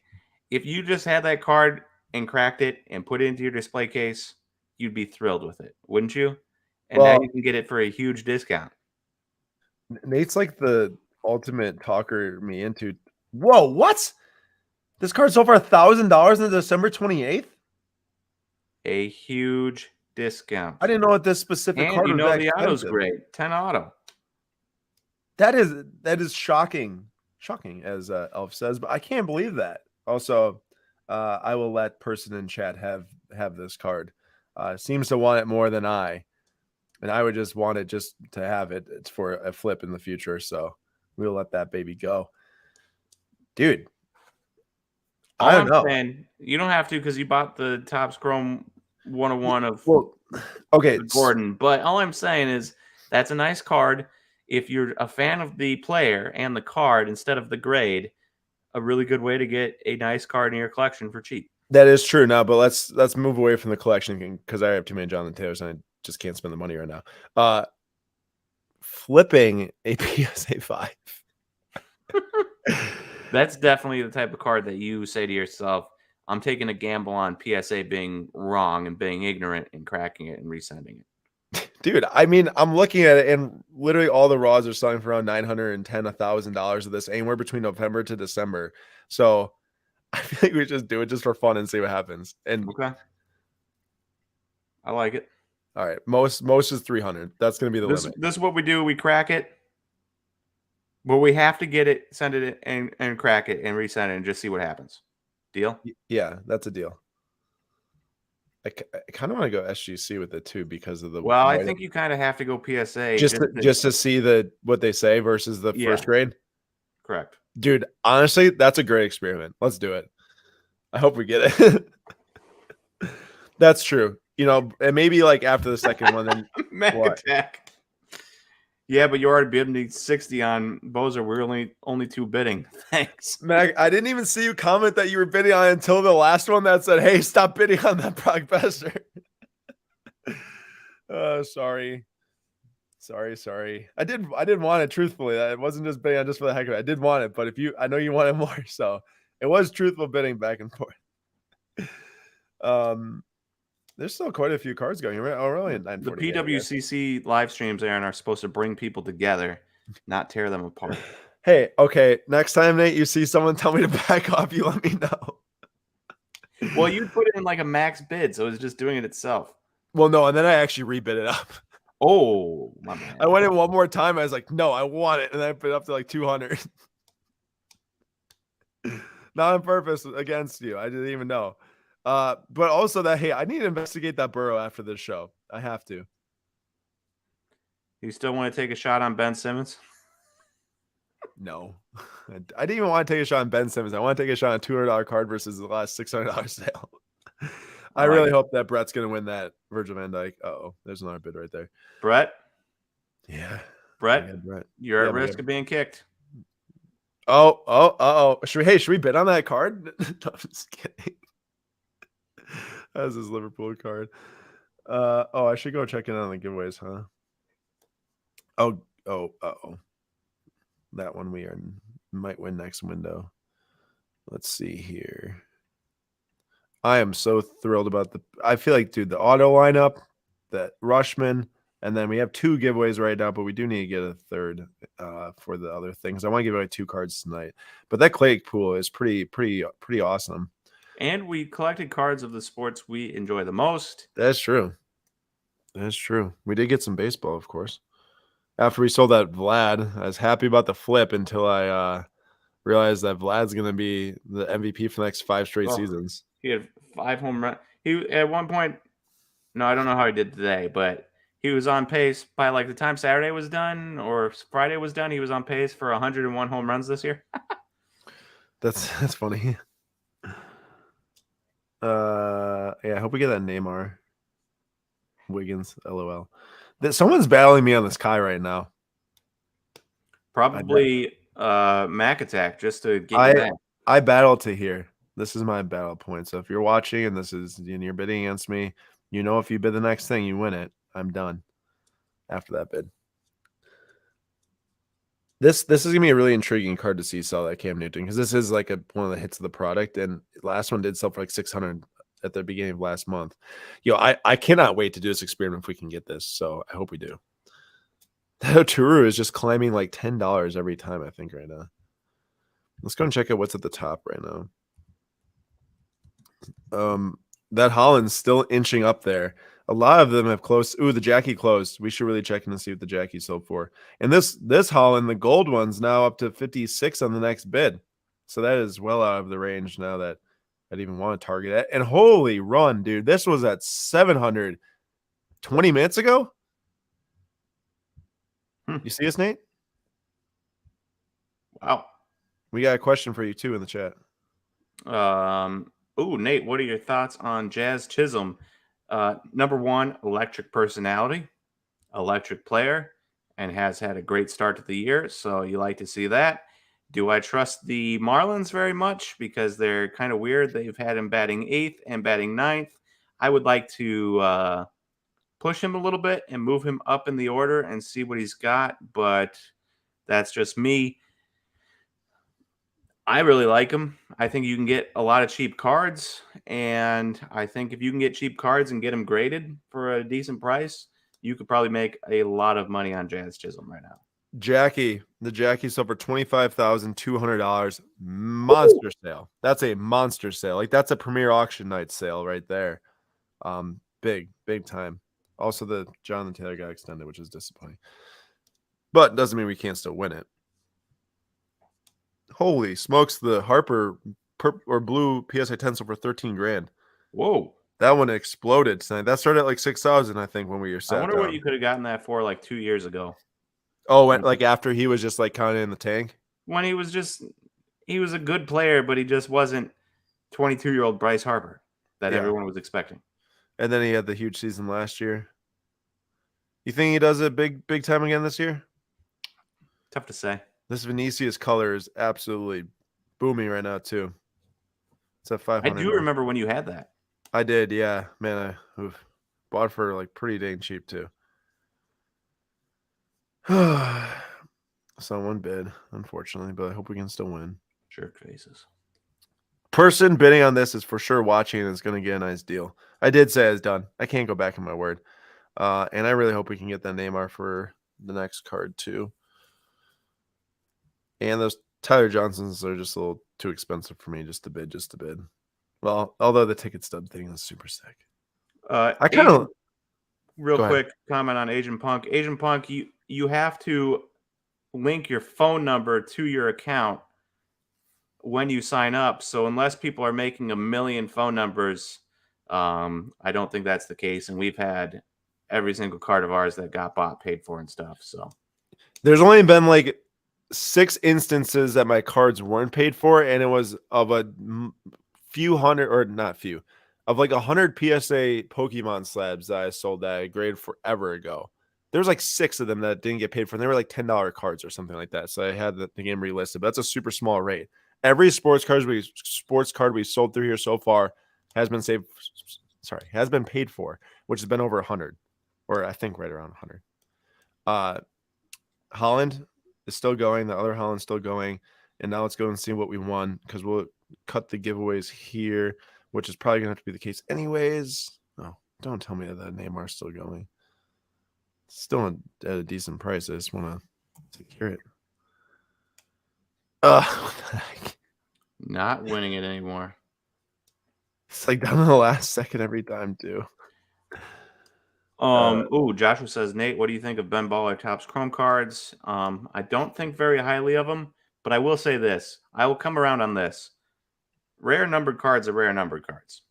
Speaker 2: if you just had that card and cracked it and put it into your display case, you'd be thrilled with it, wouldn't you? And now
Speaker 1: Well,
Speaker 2: you can get it for a huge discount.
Speaker 1: Nate's like the ultimate talker me into. Whoa, what? This card sold for $1,000 on December 28th?
Speaker 2: A huge
Speaker 1: I
Speaker 2: discount.
Speaker 1: didn't know that this specific
Speaker 2: And
Speaker 1: card
Speaker 2: you
Speaker 1: was
Speaker 2: know
Speaker 1: that
Speaker 2: the auto's
Speaker 1: expensive.
Speaker 2: great. 10 auto.
Speaker 1: That is shocking. Shocking, as Elf says, but I can't believe that. Also, I will let person in chat have this card. Seems to want it more than I, and I would just want it just to have it. It's for a flip in the future, so we'll let that baby go, dude. I
Speaker 2: All
Speaker 1: don't
Speaker 2: I'm
Speaker 1: know.
Speaker 2: saying, you don't have to because you bought the Topps Chrome 101 of
Speaker 1: Well, okay,
Speaker 2: Gordon. But all I'm saying is that's a nice card. If you're a fan of the player and the card instead of the grade, a really good way to get a nice card in your collection for cheap.
Speaker 1: that is true now. But let's move away from the collection because I have too many Jonathan Taylors and I just can't spend the money right now. Flipping a PSA 5.
Speaker 2: That's definitely the type of card that you say to yourself, I'm taking a gamble on PSA being wrong and being ignorant and cracking it and resending it.
Speaker 1: Dude, I mean, I'm looking at it, and literally all the raws are selling for around $910, $1,000 of this, anywhere between November to December. So I feel like we just do it just for fun and see what happens. And
Speaker 2: Okay. I like it.
Speaker 1: all right, most is 300. That's going to be the limit.
Speaker 2: This is what we do. We crack it. But we have to get it, send it, and crack it and resend it and just see what happens. Deal?
Speaker 1: Yeah, that's a deal. I kind of want to go SGC with it too because of the
Speaker 2: Well, I think you kind of have to go PSA
Speaker 1: just to see what they say versus the
Speaker 2: yeah,
Speaker 1: first grade.
Speaker 2: correct.
Speaker 1: Dude, honestly, that's a great experiment. Let's do it. I hope we get it. That's true. You know, and maybe like after the second one, then
Speaker 2: Mac
Speaker 1: what?
Speaker 2: attack. Yeah, but you already bid me 60 on Bozer. We're only two bidding. Thanks.
Speaker 1: Mac, I didn't even see you comment that you were bidding on it until the last one that said, "Hey, stop bidding on that Brock Besser." Sorry. I did want it truthfully. It wasn't just bidding on just for the heck of it. I did want it, but I know you wanted more, so it was truthful bidding back and forth. There's still quite a few cards going. Right? Oh, really?
Speaker 2: The PWCC live streams, Aaron, are supposed to bring people together, not tear them apart.
Speaker 1: Hey, okay. Next time, Nate, you see someone tell me to back off, you let me know.
Speaker 2: Well, you put it in like a max bid, so it was just doing it itself.
Speaker 1: Well, no, and then I actually rebid it up.
Speaker 2: Oh, my man.
Speaker 1: I went in one more time. I was like, no, I want it. And then I put it up to like 200. Not on purpose against you. I didn't even know. But also that, hey, I need to investigate that Burrow after this show. I have to.
Speaker 2: You still want to take a shot on Ben Simmons?
Speaker 1: No. I didn't even want to take a shot on Ben Simmons. I want to take a shot on a $200 card versus the last $600 sale. I really hope that Brett's going to win that Virgil van Dijk. Uh-oh, there's another bid right there.
Speaker 2: Brett?
Speaker 1: Yeah.
Speaker 2: Brett, you're at risk of being kicked.
Speaker 1: Oh. Should we bid on that card? No, I'm just kidding. That's his Liverpool card. I should go check in on the giveaways, huh? Oh. That one might win next window. Let's see here. I am so thrilled about I feel like, dude, the auto lineup, that Rushman, and then we have 2 giveaways right now, but we do need to get a third for the other things. I want to give away 2 cards tonight. But that Clay pool is pretty awesome.
Speaker 2: And we collected cards of the sports we enjoy the most.
Speaker 1: That's true. We did get some baseball, of course. After we sold that Vlad, I was happy about the flip until I realized that Vlad's going to be the MVP for the next 5 straight seasons.
Speaker 2: He had 5 home runs. He at one point, no, I don't know how he did today, but he was on pace by like the time Saturday was done or Friday was done. He was on pace for 101 home runs this year.
Speaker 1: That's funny. Yeah, I hope we get that Neymar. Wiggins, LOL. Someone's battling me on the sky right now.
Speaker 2: Probably Mac Attack just to get you mad.
Speaker 1: I battle to here. This is my battle point. So if you're watching and this is and you're bidding against me, you know if you bid the next thing, you win it. I'm done after that bid. This is gonna be a really intriguing card to see sell that Cam Newton because this is like one of the hits of the product, and last one did sell for like 600 at the beginning of last month. I cannot wait to do this experiment if we can get this. So I hope we do. Turu is just climbing like $10 every time, I think, right now. Let's go and check out what's at the top right now. That Holland's still inching up there. A lot of them have closed. Ooh, the Jackie closed. We should really check in and see what the Jackie sold for. And this Holland, the gold one's now up to 56 on the next bid. So that is well out of the range now that I'd even want to target it. And holy run, dude. This was at 700 20 minutes ago. You see us, Nate?
Speaker 2: Wow.
Speaker 1: We got a question for you too in the chat.
Speaker 2: Oh, Nate, what are your thoughts on Jazz Chisholm? Number one, electric personality, electric player, and has had a great start to the year. So you like to see that. Do I trust the Marlins very much because they're kind of weird? They've had him batting 8th and batting 9th. I would like to push him a little bit and move him up in the order and see what he's got, but that's just me. I really like him. I think you can get a lot of cheap cards, and I think if you can get cheap cards and get them graded for a decent price, you could probably make a lot of money on Jazz Chisholm right now.
Speaker 1: The Jackie sold for $25,200. Monster sale. That's a monster sale. Like that's a premier auction night sale right there. Big time. Also, the Jonathan Taylor got extended, which is disappointing. But doesn't mean we can't still win it. Holy smokes, the Harper or blue PSA 10 sold for 13 grand.
Speaker 2: Whoa.
Speaker 1: That one exploded tonight. That started at like 6,000, I think, when we were sat
Speaker 2: I wonder
Speaker 1: down.
Speaker 2: what you could have gotten that for like 2 years ago.
Speaker 1: Oh, like after he was just like kind of in the tank?
Speaker 2: When he was a good player, but he just wasn't 22-year-old Bryce Harper that everyone was expecting.
Speaker 1: And then he had the huge season last year. You think he does it big time again this year?
Speaker 2: Tough to say.
Speaker 1: This Vinicius color is absolutely booming right now too. It's at 500.
Speaker 2: I do remember when you had that.
Speaker 1: I did, yeah. Man, I bought for like pretty dang cheap too. Someone bid, unfortunately, but I hope we can still win.
Speaker 2: Jerk faces.
Speaker 1: Person bidding on this is for sure watching and is going to get a nice deal. I did say I was done. I can't go back on my word. And I really hope we can get that Neymar for the next card too. And those Tyler Johnsons are just a little too expensive for me just to bid. Well, although the ticket stub thing is super sick. I kind of
Speaker 2: real quick comment on Asian Punk. Asian Punk, you have to link your phone number to your account when you sign up. So unless people are making a million phone numbers, I don't think that's the case. And we've had every single card of ours that got bought paid for and stuff. So
Speaker 1: there's only been like 6 instances that my cards weren't paid for, and it was of a few hundred, or not few, of like 100 PSA Pokemon slabs that I sold that I graded forever ago. There's like 6 of them that didn't get paid for, and they were like $10 cards or something like that. So I had the game relisted, but that's a super small rate. Every sports card we sold through here so far has been paid for, which has been over 100, or I think right around 100. Holland is still going. The other Holland's still going. And now let's go and see what we won, because we'll cut the giveaways here, which is probably going to have to be the case anyways. No, don't tell me that Neymar's still going. It's still at a decent price. I just want to secure it. What the heck?
Speaker 2: Not winning it anymore.
Speaker 1: It's like down to the last second every time, too.
Speaker 2: Joshua says, Nate, what do you think of Ben Baller Topps Chrome cards? I don't think very highly of them, but I will say this. I will come around on this. Rare numbered cards are rare numbered cards.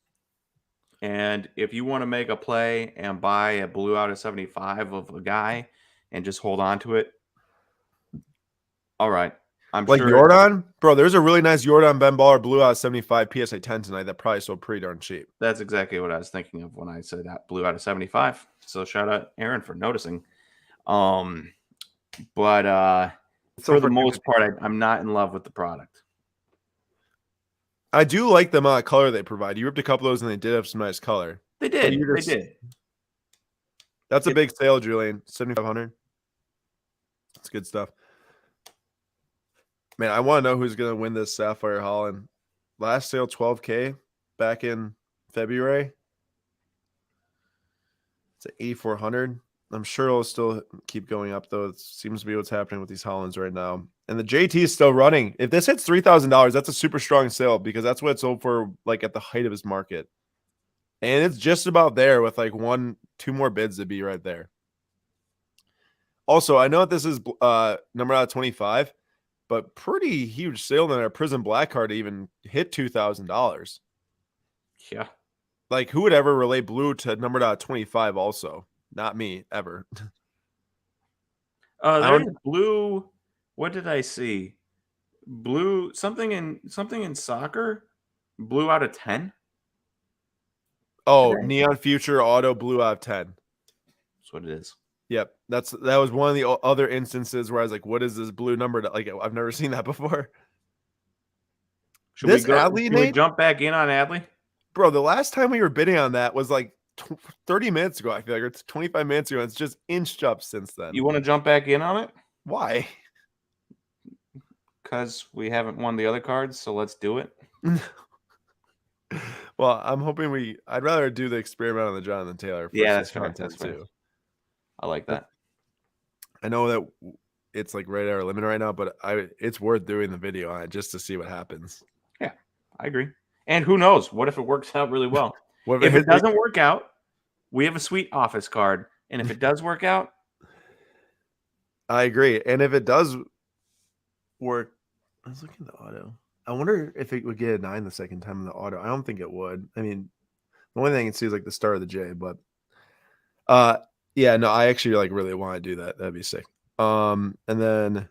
Speaker 2: And if you want to make a play and buy a blue out of 75 of a guy and just hold on to it, all right. I'm
Speaker 1: like
Speaker 2: sure
Speaker 1: Jordan, bro. There's a really nice Jordan Ben Baller blue out of 75 PSA 10 tonight that probably sold pretty darn cheap.
Speaker 2: That's exactly what I was thinking of when I said that blue out of 75. So shout out Aaron for noticing. But for the most part, I'm not in love with the product.
Speaker 1: I do like the amount of color they provide. You ripped a couple of those, and they did have some nice color.
Speaker 2: They did. They did.
Speaker 1: That's a big sale, Julian. 7,500. That's good stuff. Man, I want to know who's going to win this Sapphire Holland. Last sale, 12K back in February. It's at 8,400. I'm sure it'll still keep going up, though. It seems to be what's happening with these Hollands right now. And the JT is still running. If this hits $3,000, that's a super strong sale because that's what it sold for, like, at the height of his market. And it's just about there with, like, 2 more bids to be right there. Also, I know that this is number out of 25, but pretty huge sale in our Prism Black card to even hit $2,000.
Speaker 2: Yeah.
Speaker 1: Like, who would ever relate blue to numbered out of 25 also? Not me, ever.
Speaker 2: There's blue. What did I see? Blue, something in soccer? Blue out of 10?
Speaker 1: Oh, Neon Future Auto blue out of 10.
Speaker 2: That's what it is.
Speaker 1: Yep. That was one of the other instances where I was like, what is this blue number? Like, I've never seen that before.
Speaker 2: Should we jump back in on Adley?
Speaker 1: Bro, the last time we were bidding on that was like 30 minutes ago. I feel like it's 25 minutes ago. And it's just inched up since then.
Speaker 2: You want to jump back in on it?
Speaker 1: Why?
Speaker 2: Because we haven't won the other cards, so let's do it.
Speaker 1: Well, I'm hoping I'd rather do the experiment on the Jonathan Taylor.
Speaker 2: Yeah, that's fair. That's fair. Too. I like that.
Speaker 1: I know that it's like right at our limit right now, but it's worth doing the video on it just to see what happens.
Speaker 2: Yeah, I agree. And who knows? What if it works out really well? If it doesn't work out, we have a sweet office card. And if it does work out,
Speaker 1: I agree. And if it does work, I was looking at the auto. I wonder if it would get a 9 the second time in the auto. I don't think it would. I mean, the only thing I can see is like the start of the J, but yeah, no, I actually like really want to do that. That'd be sick. And then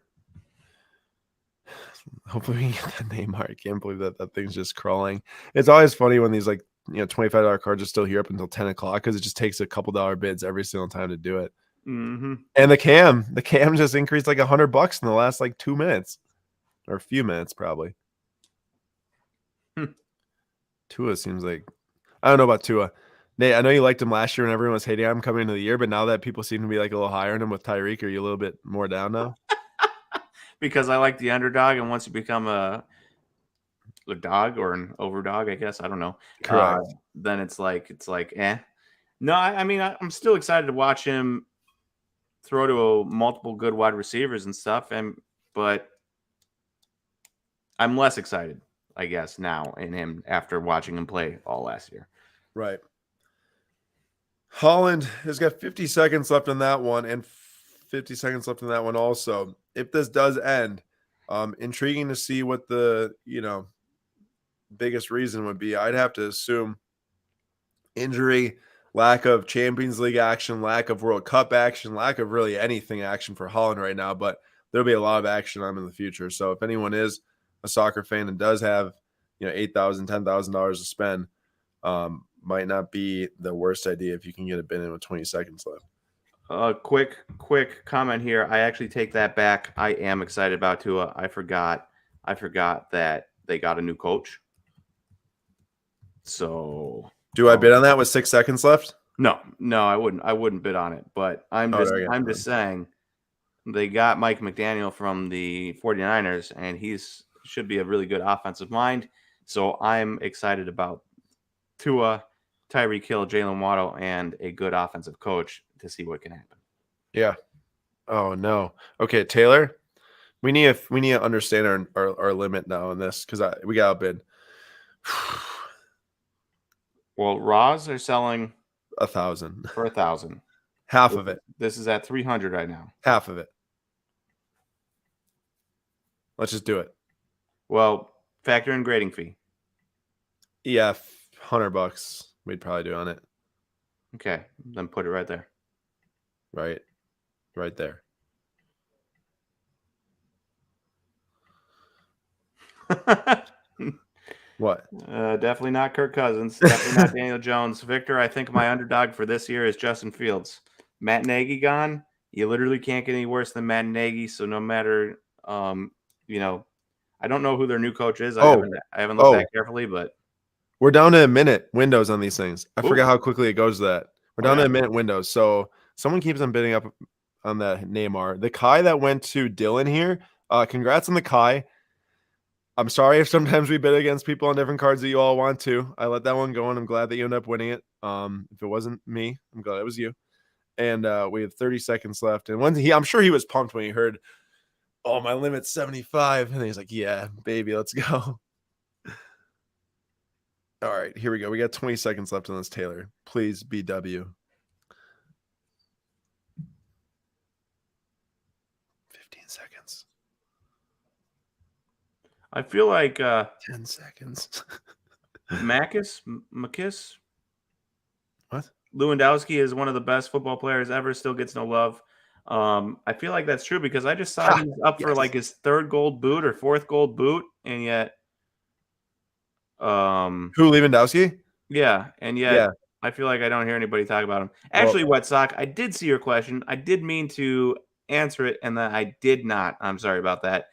Speaker 1: hopefully we can get that name art. I can't believe that thing's just crawling. It's always funny when these like $25 cards are still here up until 10 o'clock because it just takes a couple dollar bids every single time to do it.
Speaker 2: Mm-hmm.
Speaker 1: And the cam just increased like $100 in the last like 2 minutes or a few minutes probably. Tua seems like, I don't know about Tua. Nate, I know you liked him last year when everyone was hating on him coming into the year, but now that people seem to be like a little higher on him with Tyreek, are you a little bit more down now?
Speaker 2: Because I like the underdog, and once you become a dog or an overdog, I guess, I don't know.
Speaker 1: Correct.
Speaker 2: Then it's like eh. No, I mean, I'm still excited to watch him throw to multiple good wide receivers and stuff, but I'm less excited, I guess, now in him after watching him play all last year.
Speaker 1: Right. Holland has got 50 seconds left on that one and 50 seconds left on that one also. If this does end, intriguing to see what the, biggest reason would be. I'd have to assume injury, lack of Champions League action, lack of World Cup action, lack of really anything action for Holland right now, but there'll be a lot of action on him in the future. So if anyone is a soccer fan and does have, $8,000, $10,000 to spend, might not be the worst idea if you can get a bid in with 20 seconds left.
Speaker 2: Quick comment here. I actually take that back. I am excited about Tua. I forgot that they got a new coach. So
Speaker 1: do I bid on that with 6 seconds left?
Speaker 2: No, I wouldn't bid on it. But I'm just saying they got Mike McDaniel from the 49ers, and should be a really good offensive mind. So I'm excited about Tua, Tyreek Hill, Jalen Waddle, and a good offensive coach to see what can happen.
Speaker 1: Yeah. Oh no. Okay, Taylor, we need to understand our limit now in this because we got outbid.
Speaker 2: Well, Raws are selling
Speaker 1: 1,000
Speaker 2: for 1,000.
Speaker 1: Half of it.
Speaker 2: This is at 300 right now.
Speaker 1: Half of it. Let's just do it.
Speaker 2: Well, factor in grading fee.
Speaker 1: Yeah, $100 we'd probably do on it.
Speaker 2: Okay, then put it right there.
Speaker 1: Right there. What?
Speaker 2: Definitely not Kirk Cousins. Definitely not Daniel Jones. Victor, I think my underdog for this year is Justin Fields. Matt Nagy gone. You literally can't get any worse than Matt Nagy. So no matter You know, I don't know who their new coach is. I
Speaker 1: Oh,
Speaker 2: haven't looked that carefully, but
Speaker 1: we're down to a minute windows on these things. I forget
Speaker 2: ooh,
Speaker 1: how quickly it goes to that. We're
Speaker 2: oh
Speaker 1: down to
Speaker 2: yeah.
Speaker 1: a minute windows. So someone keeps on bidding up on that Neymar. The Kai that went to Dylan here. Congrats on the Kai. I'm sorry if sometimes we bid against people on different cards that you all want to. I let that one go, and I'm glad that you ended up winning it. If it wasn't me, I'm glad it was you. And we have 30 seconds left. And I'm sure he was pumped when he heard, "Oh, my limit's 75," and he's like, "Yeah, baby, let's go." All right, here we go. We got 20 seconds left on this, Taylor. Please BW. 15 seconds.
Speaker 2: I feel like
Speaker 1: 10 seconds.
Speaker 2: Makis
Speaker 1: What?
Speaker 2: Lewandowski is one of the best football players ever. Still gets no love. I feel like that's true because I just saw he's up for
Speaker 1: Yes.
Speaker 2: like his third gold boot or fourth gold boot, and yet,
Speaker 1: Who, Lewandowski?
Speaker 2: yeah, and yet
Speaker 1: Yeah.
Speaker 2: I feel like I don't hear anybody talk about him.
Speaker 1: Well,
Speaker 2: Actually, Wet Sock, I did see your question. I did mean to answer it, and then I did not. I'm sorry about that.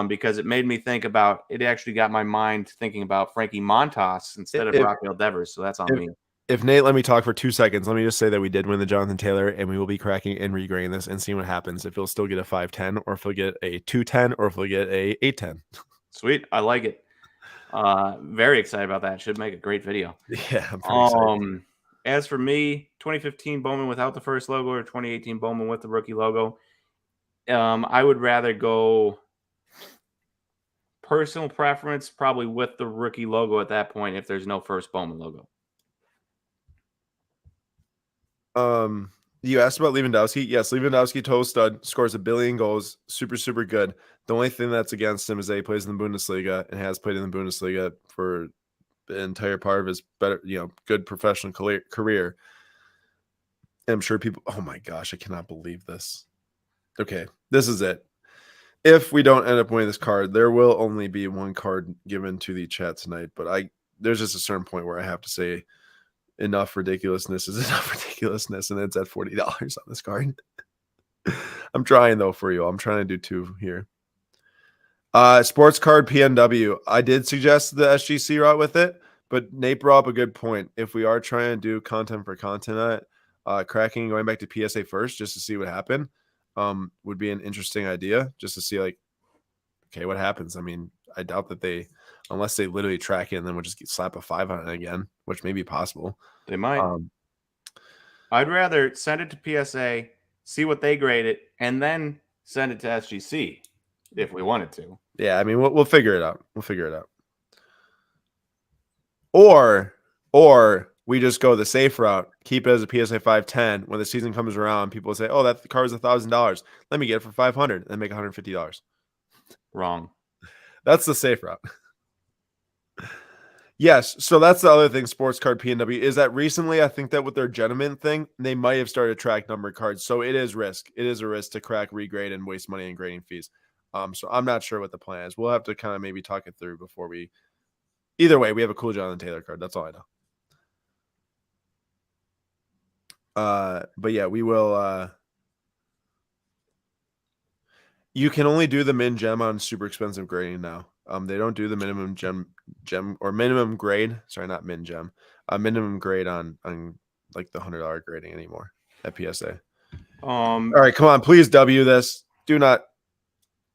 Speaker 2: Because it made me think about it. Actually, got my mind thinking about Frankie Montas instead of
Speaker 1: if,
Speaker 2: Rafael Devers. So that's on
Speaker 1: if
Speaker 2: me.
Speaker 1: if Nate let me talk for 2 seconds, let me just say that we did win the Jonathan Taylor, and we will be cracking and regrading this and seeing what happens. If he'll still get a 510, or if he'll get a 210, or if he'll get a 810.
Speaker 2: Sweet, I like it. Very excited about that. Should make a great video.
Speaker 1: Yeah, I'm pretty excited.
Speaker 2: As for me, 2015 Bowman without the first logo or 2018 Bowman with the rookie logo, I would rather go personal preference probably with the rookie logo at that point if there's no first Bowman logo.
Speaker 1: You asked about Lewandowski. Yes, Lewandowski, total stud, scores 1 billion goals, super, super good. The only thing that's against him is that he plays in the Bundesliga and has played in the Bundesliga for the entire part of his good professional career. And I'm sure people, oh my gosh, I cannot believe this. Okay, this is it. If we don't end up winning this card, there will only be one card given to the chat tonight. But there's just a certain point where I have to say enough ridiculousness is enough ridiculousness, and it's at $40 on this card. I'm trying though for you. I'm trying to do 2 here. Sports card PNW. I did suggest the SGC route with it, but Nate brought up a good point. If we are trying to do content for content, cracking and going back to PSA first just to see what happened, would be an interesting idea just to see okay, what happens. I mean, I doubt that unless they literally track it and then we'll just slap a 5 on it again, which may be possible.
Speaker 2: They might. I'd rather send it to PSA, see what they grade it, and then send it to SGC if we wanted to.
Speaker 1: Yeah, I mean, we'll figure it out. We'll figure it out. Or we just go the safe route, keep it as a PSA 510. When the season comes around, people say, "Oh, that car is $1,000. Let me get it for 500 and make $150."
Speaker 2: Wrong.
Speaker 1: That's the safe route. Yes, so that's the other thing. Sports card PNW is that recently, I think that with their gentleman thing, they might have started to track numbered cards. So it is risk. It is a risk to crack, regrade, and waste money in grading fees. So I'm not sure what the plan is. We'll have to kind of maybe talk it through before we. Either way, we have a cool Jonathan Taylor card. That's all I know. But yeah, we will. You can only do the min gem on super expensive grading now. They don't do the minimum gem or minimum grade. Sorry, not min gem. Minimum grade on like the $100 grading anymore at PSA. All right, come on, please W this. Do not.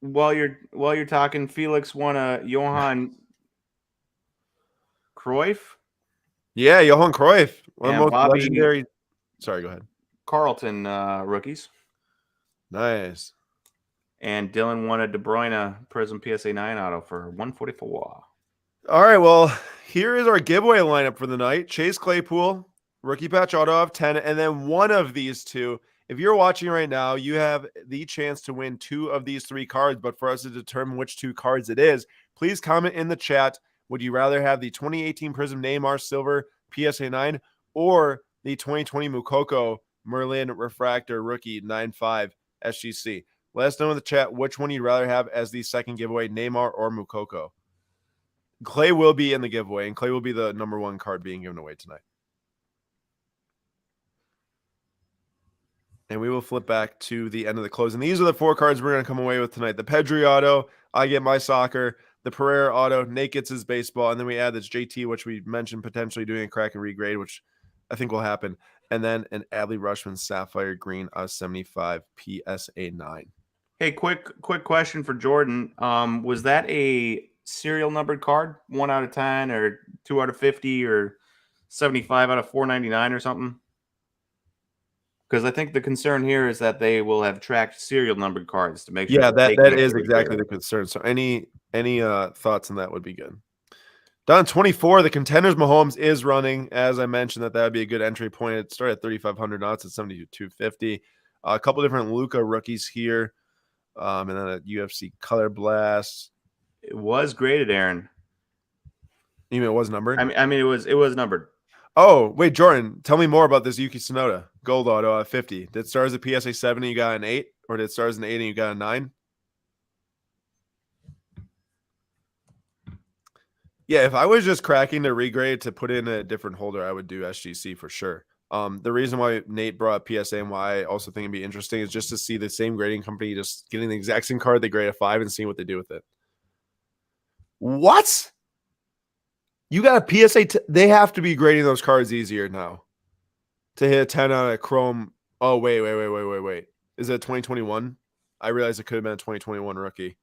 Speaker 2: While you're talking, Felix won a Johan Cruyff.
Speaker 1: Yeah, Johan Cruyff, one of
Speaker 2: And
Speaker 1: the most
Speaker 2: Bobby
Speaker 1: legendary. Sorry, go ahead.
Speaker 2: Carlton rookies.
Speaker 1: Nice.
Speaker 2: And Dylan won a De Bruyne Prism PSA 9 auto for 144.
Speaker 1: All right, well, here is our giveaway lineup for the night. Chase Claypool, rookie patch auto of 10, and then one of these 2. If you're watching right now, you have the chance to win 2 of these 3 cards, but for us to determine which 2 cards it is, please comment in the chat. Would you rather have the 2018 Prism Neymar Silver PSA 9 or the 2020 Mukoko Merlin Refractor Rookie 9.5 SGC? Let us know in the chat which one you'd rather have as the second giveaway, Neymar or Mukoko. Clay will be in the giveaway, and Clay will be the number 1 card being given away tonight. And we will flip back to the end of the close. And these are the 4 cards we're going to come away with tonight. The Pedri auto, I get my soccer. The Pereira auto, Nate gets his baseball. And then we add this JT, which we mentioned potentially doing a crack and regrade, which I think will happen. And then an Adley Rushman Sapphire Green 75 PSA 9.
Speaker 2: Hey, quick question for Jordan. Was that a serial numbered card? 1 out of 10 or 2 out of 50 or 75 out of 499 or something? Because I think the concern here is that they will have tracked serial numbered cards to make sure.
Speaker 1: Yeah,
Speaker 2: they
Speaker 1: that
Speaker 2: can't
Speaker 1: is
Speaker 2: get
Speaker 1: exactly the concern. So any thoughts on that would be good. Down 24, the Contenders Mahomes is running. As I mentioned, that would be a good entry point. It started at 3,500 knots at 72.250. A couple different Luka rookies here. And then a UFC Color Blast.
Speaker 2: It was graded, Aaron.
Speaker 1: You mean it was numbered?
Speaker 2: I mean, it was numbered.
Speaker 1: Oh, wait, Jordan, tell me more about this Yuki Tsunoda gold auto at 50. Did it start as a PSA 7 and you got an 8? Or did it start as an 8 and you got a 9? Yeah, if I was just cracking to regrade to put in a different holder, I would do SGC for sure. The reason why Nate brought up PSA and why I also think it'd be interesting is just to see the same grading company just getting the exact same card they grade a 5 and seeing what they do with it. What? You got a PSA? They have to be grading those cards easier now to hit a 10 on a Chrome. Oh, wait. Is it 2021? I realized it could have been a 2021 rookie.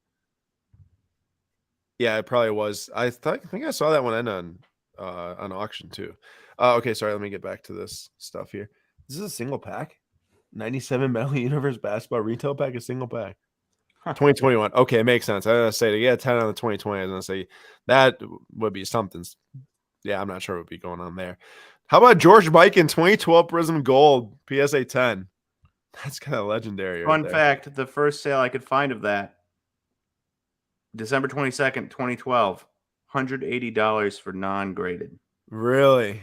Speaker 1: Yeah, it probably was. I think I saw that one end on auction too. Okay, sorry. Let me get back to this stuff here. This is a single pack. 97 Metal Universe Basketball Retail Pack, a single pack. 2021. Okay, it makes sense. I was going to say to get a 10 on the 2020, I was going to say that would be something. Yeah, I'm not sure what would be going on there. How about George Mike in 2012 Prism Gold PSA 10? That's kind of legendary.
Speaker 2: Fun fact, the first sale I could find of that, December 22nd, 2012, $180 for non-graded.
Speaker 1: Really?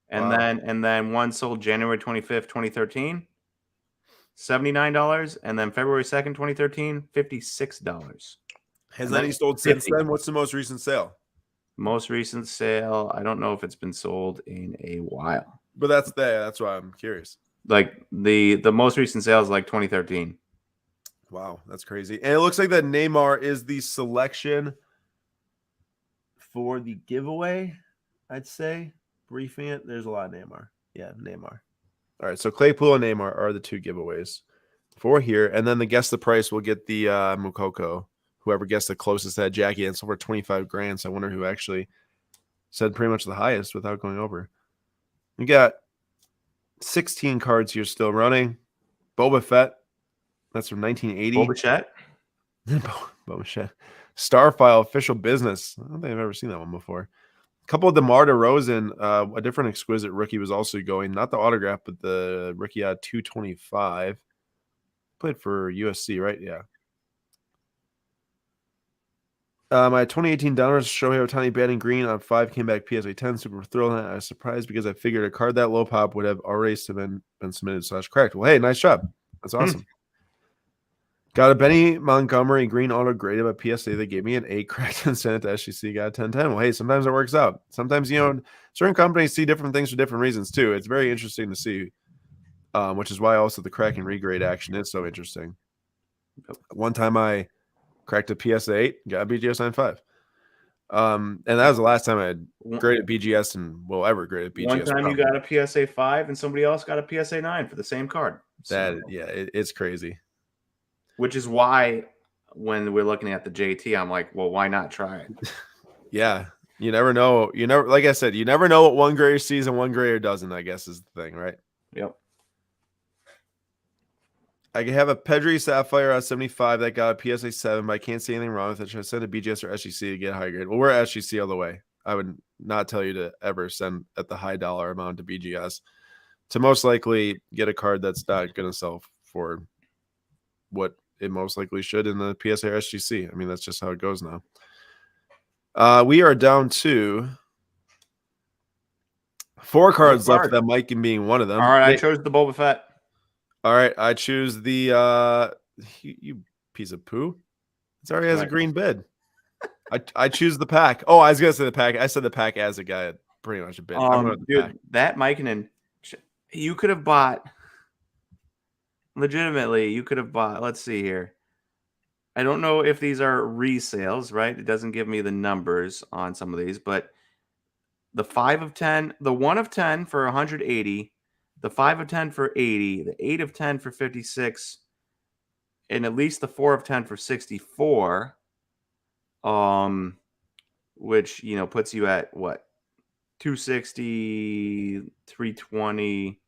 Speaker 2: And
Speaker 1: Wow.
Speaker 2: then one sold January 25th, 2013, $79, and then February 2nd, 2013, $56.
Speaker 1: Has any sold since then? What's the most recent sale?
Speaker 2: Most recent sale, I don't know if it's been sold in a while.
Speaker 1: But that's why I'm curious.
Speaker 2: Like the most recent sale is like 2013.
Speaker 1: Wow, that's crazy. And it looks like that Neymar is the selection for the giveaway, I'd say. Briefing it, there's a lot of Neymar. Yeah, Neymar. All right, so Claypool and Neymar are the 2 giveaways for here. And then the guess the price will get the Mukoko. Whoever gets the closest to that Jackie, and it's over 25 grand. So I wonder who actually said pretty much the highest without going over. We got 16 cards here still running. Boba Fett. That's from 1980.
Speaker 2: Boba Fett?
Speaker 1: Boba Fett. Starfile Official Business. I don't think I've ever seen that one before. A couple of DeMar DeRozan. A different exquisite rookie was also going. Not the autograph, but the rookie at 225. Played for USC, right? Yeah. My 2018 Downers Shohei Ohtani batting green on 5 came back PSA 10. Super thrilled. I was surprised because I figured a card that low pop would have already been submitted / correct. Well, hey, nice job. That's awesome. Got a Benny Montgomery green auto graded by PSA. They gave me an 8 cracked and sent it to SGC. Got a 10-10. Well, hey, sometimes it works out. Sometimes, certain companies see different things for different reasons too. It's very interesting to see, which is why also the crack and regrade action is so interesting. One time I cracked a PSA 8, got a BGS 9.5. And that was the last time I had graded BGS and will ever grade BGS.
Speaker 2: One time you got a PSA 5 and somebody else got a PSA 9 for the same card.
Speaker 1: It's crazy.
Speaker 2: Which is why when we're looking at the JT, I'm like, well, why not try it?
Speaker 1: Yeah. You never know. Like I said, you never know what one grader sees and one grader doesn't, I guess is the thing, right?
Speaker 2: Yep.
Speaker 1: I can have a Pedri Sapphire at 75 that got a PSA 7, but I can't see anything wrong with it. Should I send a BGS or SGC to get a high grade? Well, we're SGC all the way. I would not tell you to ever send at the high dollar amount to BGS to most likely get a card that's not going to sell for what it most likely should in the PSA or SGC. I mean, that's just how it goes now. We are down to 4 cards left, that Mike being one of them.
Speaker 2: All right, I chose the Boba Fett.
Speaker 1: All right, I choose the you piece of poo. It already has a green bid. I choose the pack. Oh, I was gonna say the pack. I said the pack as a guy. Pretty much a bid.
Speaker 2: Dude, that Mike and you could have bought legitimately, you could have bought. Let's see here. I don't know if these are resales, right? It doesn't give me the numbers on some of these, but the 5 of 10, the 1 of 10 for 180, the 5 of 10 for 80, the 8 of 10 for 56, and at least the 4 of 10 for 64. Which, puts you at what? 260, 320,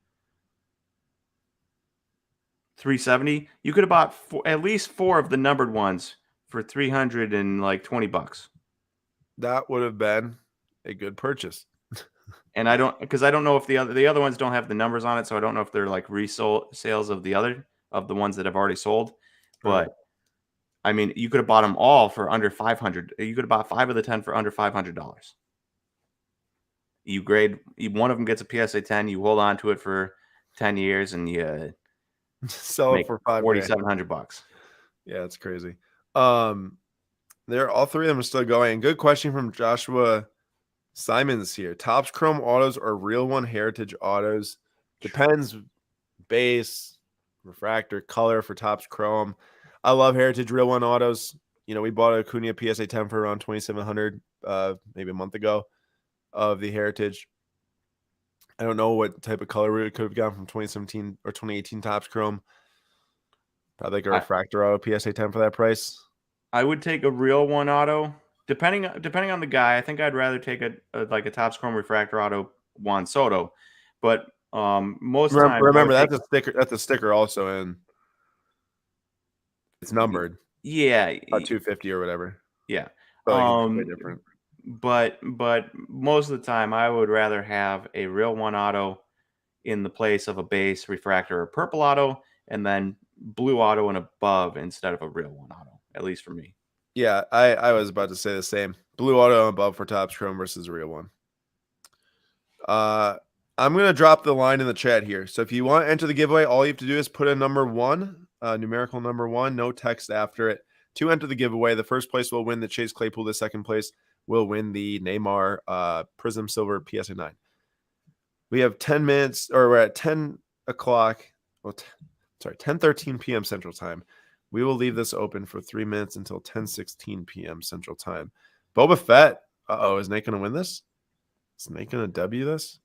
Speaker 2: 370. You could have bought at least 4 of the numbered ones for $320.
Speaker 1: That would have been a good purchase.
Speaker 2: And I don't know if the other ones don't have the numbers on it, so I don't know if they're like resold sales of the ones that have already sold.
Speaker 1: Right.
Speaker 2: But I mean, you could have bought them all for under 500. You could have bought 5 of the 10 for under $500. You grade one of them gets a PSA 10. You hold on to it for 10 years, and you
Speaker 1: Sell it
Speaker 2: make
Speaker 1: for $5,000.
Speaker 2: $4,700.
Speaker 1: Yeah, it's crazy. They're all three of them are still going. Good question from Joshua Simons here. Topps Chrome autos or Real One Heritage autos? Depends. Base, refractor, color for Topps Chrome. I love Heritage Real One autos. We bought a Acuna PSA 10 for around 2,700 maybe a month ago of the Heritage. I don't know what type of color we could have gotten from 2017 or 2018 Topps Chrome. Probably like a refractor auto PSA 10 for that price.
Speaker 2: I would take a Real One auto. Depending on the guy, I think I'd rather take a Topps Chrome refractor auto Juan Soto. But most times,
Speaker 1: remember that's a sticker. That's a sticker also, and it's numbered.
Speaker 2: Yeah,
Speaker 1: 250 or whatever.
Speaker 2: Yeah,
Speaker 1: way different.
Speaker 2: But most of the time, I would rather have a Real One auto in the place of a base refractor or purple auto, and then blue auto and above instead of a Real One auto. At least for me.
Speaker 1: Yeah, I was about to say the same. Blue auto and above for Topps Chrome versus Real One. I'm going to drop the line in the chat here. So if you want to enter the giveaway, all you have to do is put a number 1, numerical number 1, no text after it to enter the giveaway. The first place will win the Chase Claypool. The second place will win the Neymar Prism Silver PSA 9. We have 10 minutes, or we're at 10 o'clock. Well, 10:13 p.m. Central Time. We will leave this open for 3 minutes until 10:16 p.m. Central Time. Boba Fett. Is Nate going to win this? Is Nate going to W this?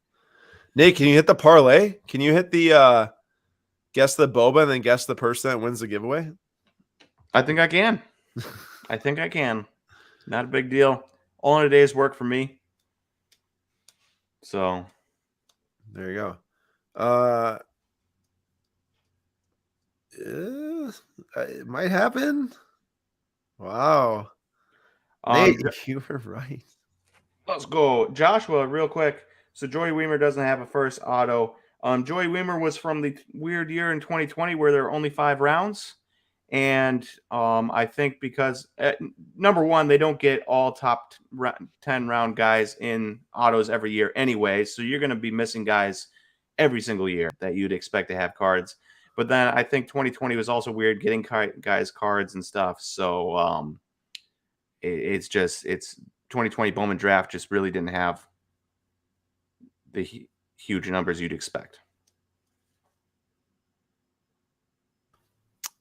Speaker 1: Nate, can you hit the parlay? Can you hit the guess the Boba and then guess the person that wins the giveaway?
Speaker 2: I think I can. I think I can. Not a big deal. All in a day's work for me. So
Speaker 1: there you go. It might happen. Wow. Nate, you were right.
Speaker 2: Let's go. Joshua, real quick. So Joey Weimer doesn't have a first auto. Joey Weimer was from the weird year in 2020 where there were only 5 rounds. And I think because, number one, they don't get all top 10 round guys in autos every year anyway. So you're going to be missing guys every single year that you'd expect to have cards. But then I think 2020 was also weird getting guys cards and stuff. So it's 2020 Bowman draft just really didn't have the huge numbers you'd expect.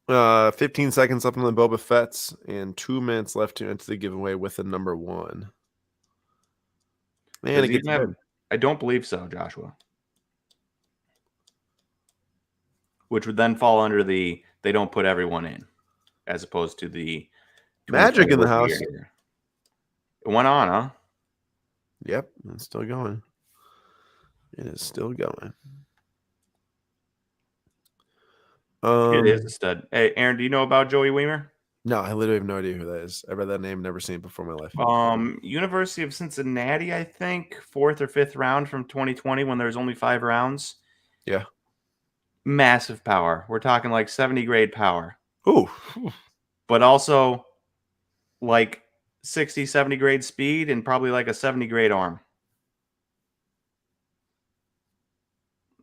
Speaker 1: 15 seconds left on the Boba Fett's and 2 minutes left to enter the giveaway with the number 1. Man, it gets good.
Speaker 2: I don't believe so, Joshua. Which would then fall under the they don't put everyone in, as opposed to the
Speaker 1: Magic in the house.
Speaker 2: It went on, huh?
Speaker 1: Yep, it's still going. It is still going.
Speaker 2: It is a stud. Hey, Aaron, do you know about Joey Weimer?
Speaker 1: No, I literally have no idea who that is. I read that name, never seen it before in my life.
Speaker 2: University of Cincinnati, I think, 4th or 5th round from 2020 when there was only 5 rounds.
Speaker 1: Yeah.
Speaker 2: Massive power. We're talking like 70 grade power.
Speaker 1: Ooh.
Speaker 2: But also like 60, 70 grade speed and probably like a 70 grade arm.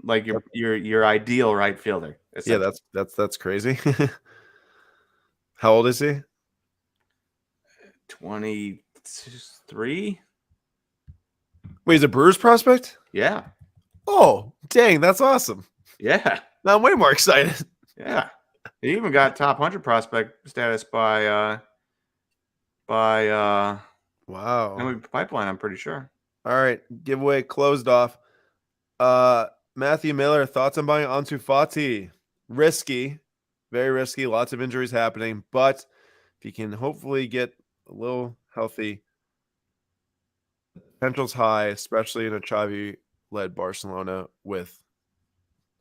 Speaker 2: Like your ideal right fielder.
Speaker 1: Yeah, that's crazy. How old is he?
Speaker 2: 23.
Speaker 1: Wait, he's a Brewers prospect?
Speaker 2: Yeah.
Speaker 1: Oh, dang, that's awesome.
Speaker 2: Yeah.
Speaker 1: Now I'm way more excited.
Speaker 2: Yeah. He even got top 100 prospect status by
Speaker 1: Wow.
Speaker 2: MLB Pipeline, I'm pretty sure.
Speaker 1: All right, giveaway closed off. Matthew Miller, thoughts on buying Ansu Fati? Risky, very risky. Lots of injuries happening, but if he can hopefully get a little healthy, potential's high, especially in a Xavi-led Barcelona with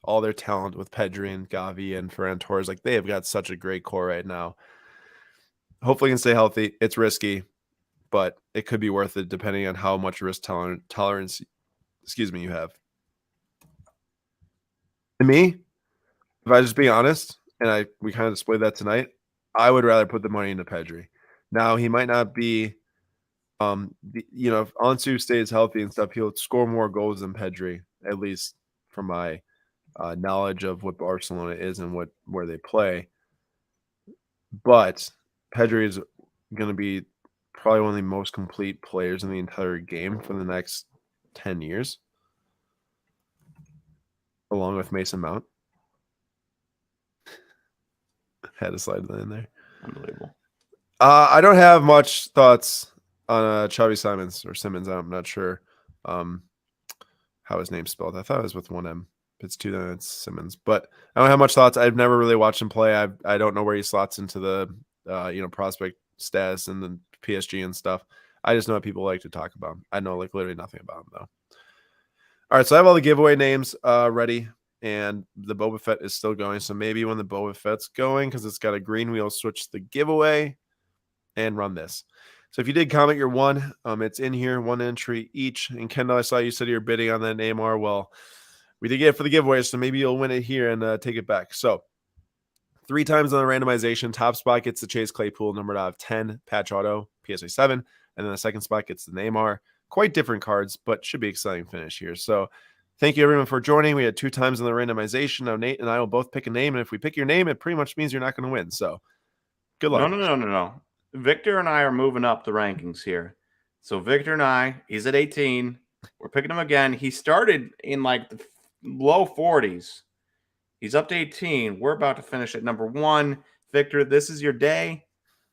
Speaker 1: all their talent with Pedri and Gavi and Ferran Torres. Like, they have got such a great core right now. Hopefully, he can stay healthy. It's risky, but it could be worth it depending on how much risk tolerance, you have. To me, if I just be honest, and we kind of displayed that tonight, I would rather put the money into Pedri. Now, he might not be, if Ansu stays healthy and stuff, he'll score more goals than Pedri, at least from my knowledge of what Barcelona is and where they play. But Pedri is going to be probably one of the most complete players in the entire game for the next 10 years, along with Mason Mount. Had to slide that in there.
Speaker 2: Unbelievable.
Speaker 1: I don't have much thoughts on Xavi Simmons. I'm not sure how his name's spelled. I thought it was with one M. If it's two, then it's Simmons. But I don't have much thoughts. I've never really watched him play. I don't know where he slots into the prospect status and the PSG and stuff. I just know what people like to talk about. I know literally nothing about him though. All right, so I have all the giveaway names ready. And the Boba Fett is still going. So maybe when the Boba Fett's going, because it's got a green wheel, switch the giveaway and run this. So if you did comment your one, it's in here, one entry each. And Kendall, I saw you said you're bidding on that Neymar. Well, we did get it for the giveaway, so maybe you'll win it here and take it back. So 3 times on the randomization, top spot gets the Chase Claypool, numbered out of 10, patch auto, PSA 7. And then the second spot gets the Neymar. Quite different cards, but should be exciting finish here. So thank you, everyone, for joining. We had 2 times in the randomization. Now, Nate and I will both pick a name. And if we pick your name, it pretty much means you're not going to win. So good luck.
Speaker 2: No. Victor and I are moving up the rankings here. So Victor and I, he's at 18. We're picking him again. He started in like the low 40s. He's up to 18. We're about to finish at number 1. Victor, this is your day.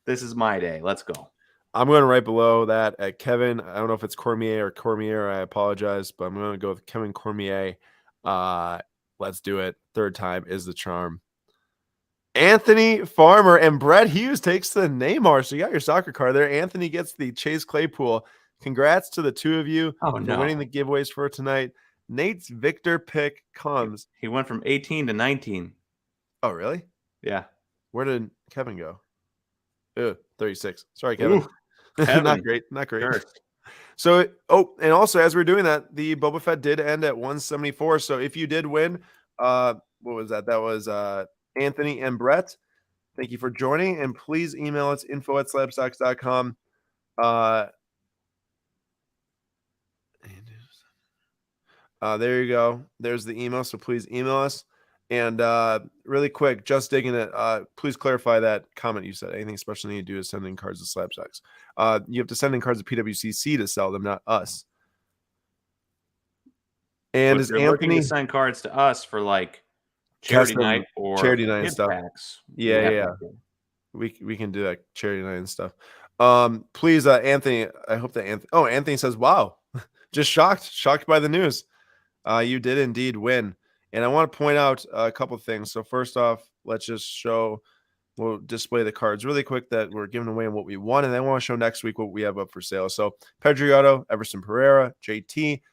Speaker 2: This is my day. Let's go.
Speaker 1: I'm going right below that at Kevin. I don't know if it's Cormier. I apologize, but I'm going to go with Kevin Cormier. Let's do it. Third time is the charm. Anthony Farmer and Brett Hughes takes the Neymar. So you got your soccer card there. Anthony gets the Chase Claypool. Congrats to the 2 of you for winning the giveaways for tonight. Nate's Victor pick comes.
Speaker 2: He went from 18 to 19.
Speaker 1: Oh, really?
Speaker 2: Yeah.
Speaker 1: Where did Kevin go? 36. Sorry, Kevin.
Speaker 2: Kevin.
Speaker 1: Not great.
Speaker 2: Sure.
Speaker 1: So, and also as we're doing that, the Boba Fett did end at 174. So if you did win, what was that? That was Anthony and Brett. Thank you for joining, and please email us info@slabstocks.com. There you go. There's the email. So please email us. And really quick, just digging it. Please clarify that comment you said. Anything special you need to do is send in cards to Slab Stocks. You have to send in cards to PWCC to sell them, not us. And is
Speaker 2: Anthony looking to send cards to us for like charity night or
Speaker 1: charity night and stuff?
Speaker 2: Packs.
Speaker 1: Yeah. We can do that charity night and stuff. Please, Anthony. I hope that Anthony says, "Wow, just shocked by the news. You did indeed win." And I want to point out a couple of things. So first off, let's just we'll display the cards really quick that we're giving away and what we won. And then I want to show next week what we have up for sale. So Pedri Auto, Everson Pereira, JT,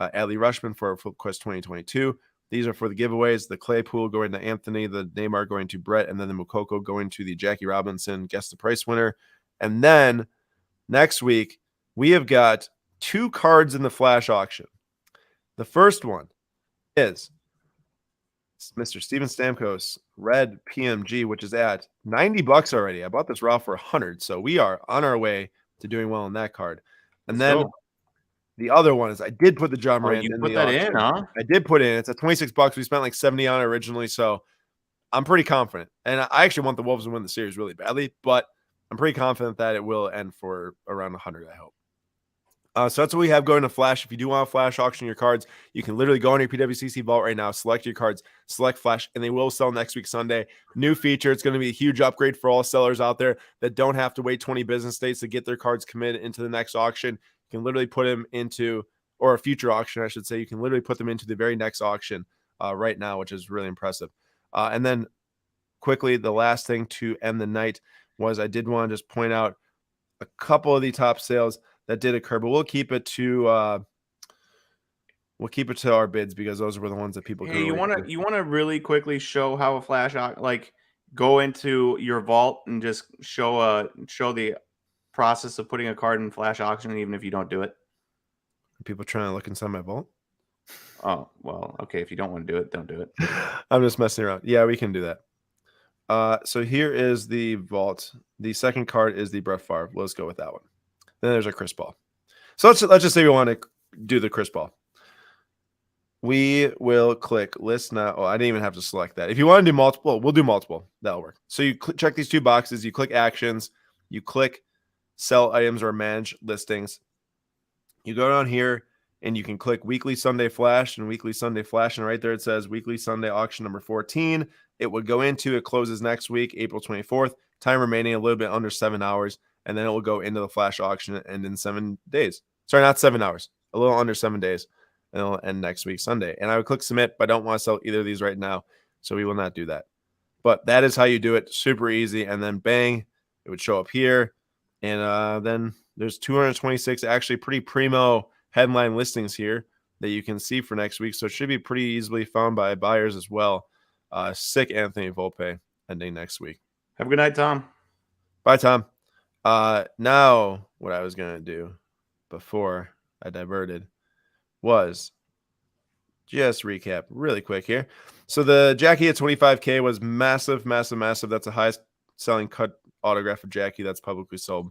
Speaker 1: Adley Rushman for Flip Quest 2022. These are for the giveaways. The Claypool going to Anthony, the Neymar going to Brett, and then the Mukoko going to the Jackie Robinson Guess the Price winner. And then next week, we have got 2 cards in the flash auction. The first one is Mr. Steven Stamkos Red PMG, which is at $90 already. I bought this raw for $100, so we are on our way to doing well on that card. And then the other one is I did put the John Morant in the auction.
Speaker 2: Huh?
Speaker 1: I did put it in. It's at $26. We spent like 70 on it originally, so I'm pretty confident. And I actually want the Wolves to win the series really badly, but I'm pretty confident that it will end for around 100, I hope. So that's what we have going to Flash. If you do want to Flash auction your cards, you can literally go on your PWCC vault right now, select your cards, select Flash, and they will sell next week Sunday. New feature. It's going to be a huge upgrade for all sellers out there that don't have to wait 20 business days to get their cards committed into the next auction. You can literally put them into, or a future auction, I should say. You can literally put them into the very next auction right now, which is really impressive. And then quickly, the last thing to end the night was I did want to just point out a couple of the top sales that did occur, but we'll keep it to our bids because those were the ones that people.
Speaker 2: Hey, you want to really quickly show how a flash like go into your vault and just show the process of putting a card in flash auction, even if you don't do it.
Speaker 1: Are people trying to look inside my vault?
Speaker 2: Oh well, okay. If you don't want to do it, don't do it.
Speaker 1: I'm just messing around. Yeah, we can do that. So here is the vault. The second card is the Brett Favre. Let's go with that one. Then there's a Chris Paul. So let's just say we want to do the Chris Paul. We will click list now. Oh, I didn't even have to select that. If you want to do multiple, we'll do multiple. That'll work. So you check these two boxes. You click actions. You click sell items or manage listings. You go down here and you can click weekly Sunday flash and weekly Sunday flash. And right there it says weekly Sunday auction number 14. It would go into, it closes next week, April 24th. Time remaining a little bit under 7 hours. And then it will go into the flash auction and in 7 days. Sorry, not 7 hours, a little under 7 days. And it'll end next week, Sunday. And I would click submit, but I don't want to sell either of these right now. So we will not do that. But that is how you do it. Super easy. And then bang, it would show up here. And then there's 226 actually pretty primo headline listings here that you can see for next week. So it should be pretty easily found by buyers as well. Sick Anthony Volpe ending next week.
Speaker 2: Have a good night, Tom.
Speaker 1: Bye, Tom. Now what I was going to do before I diverted was just recap really quick here. So the Jackie at 25K was massive, massive, massive. That's the highest selling cut autograph of Jackie that's publicly sold.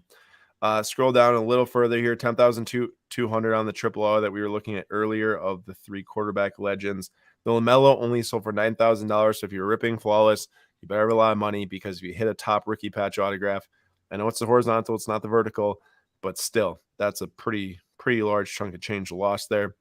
Speaker 1: Scroll down a little further here, 10,200 on the triple O that we were looking at earlier of the 3 quarterback legends. The LaMelo only sold for $9,000. So if you're ripping flawless, you better have a lot of money because if you hit a top rookie patch autograph, I know it's the horizontal, it's not the vertical, but still, that's a pretty large chunk of change lost there.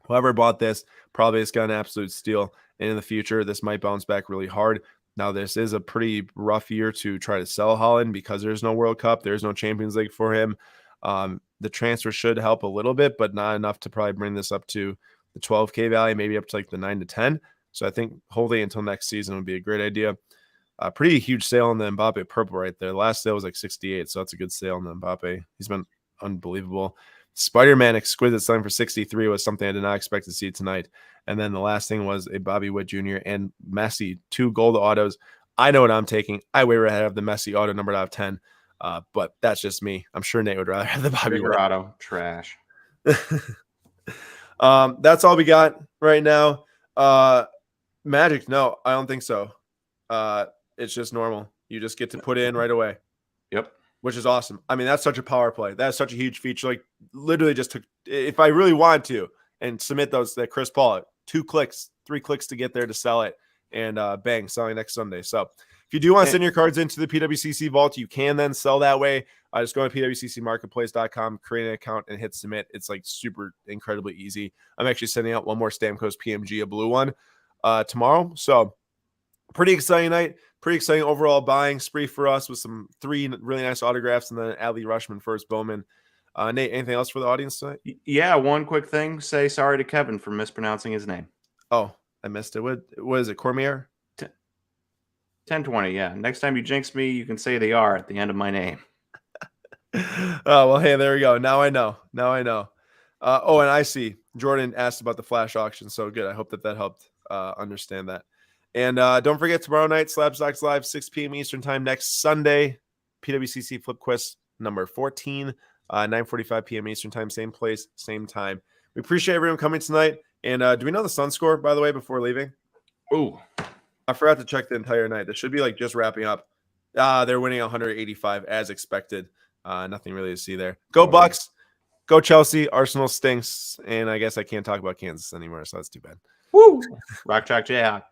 Speaker 1: Whoever bought this probably has got an absolute steal. And in the future, this might bounce back really hard. Now, this is a pretty rough year to try to sell Holland because there's no World Cup. There's no Champions League for him. The transfer should help a little bit, but not enough to probably bring this up to the 12K value, maybe up to like the 9 to 10. So I think holding until next season would be a great idea. Pretty huge sale on the Mbappe purple right there. The last sale was like 68, so that's a good sale on the Mbappe. He's been unbelievable. Spider-Man Exquisite selling for 63 was something I did not expect to see tonight. And then the last thing was a Bobby Witt Jr. and Messi, 2 gold autos. I know what I'm taking. I way rather have the Messi auto numbered out of 10, but that's just me. I'm sure Nate would rather have the Bobby Witt
Speaker 2: auto. Trash.
Speaker 1: That's all we got right now. Magic, no, I don't think so. It's just normal. You just get to put in right away.
Speaker 2: Yep.
Speaker 1: Which is awesome. I mean, that's such a power play. That's such a huge feature. Like, literally just took, if I really wanted to, and submit that Chris Paul, 2 clicks, 3 clicks to get there to sell it, and bang, selling next Sunday. So if you do want to send your cards into the PWCC vault, you can then sell that way. Just go to PWCCmarketplace.com, create an account, and hit submit. It's like super incredibly easy. I'm actually sending out one more Stamkos PMG, a blue one, tomorrow. So pretty exciting night. Pretty exciting overall buying spree for us with some 3 really nice autographs and then Adley Rushman, first Bowman. Nate, anything else for the audience tonight?
Speaker 2: Yeah, one quick thing. Say sorry to Kevin for mispronouncing his name.
Speaker 1: Oh, I missed it. What is it, Cormier?
Speaker 2: 1020, yeah. Next time you jinx me, you can say the R at the end of my name.
Speaker 1: Oh, well, hey, there we go. Now I know. Oh, and I see Jordan asked about the flash auction. So good. I hope that helped understand that. And don't forget, tomorrow night, Slabstocks Live, 6 p.m. Eastern Time. Next Sunday, PWCC Flip Quest number 14, 9:45 p.m. Eastern Time. Same place, same time. We appreciate everyone coming tonight. And do we know the Sun score, by the way, before leaving?
Speaker 2: Ooh.
Speaker 1: I forgot to check the entire night. This should be like just wrapping up. They're winning 185 as expected. Nothing really to see there. Go Bucks. Go Chelsea. Arsenal stinks. And I guess I can't talk about Kansas anymore, so that's too bad.
Speaker 2: Woo! Rock, chalk, jayhawk.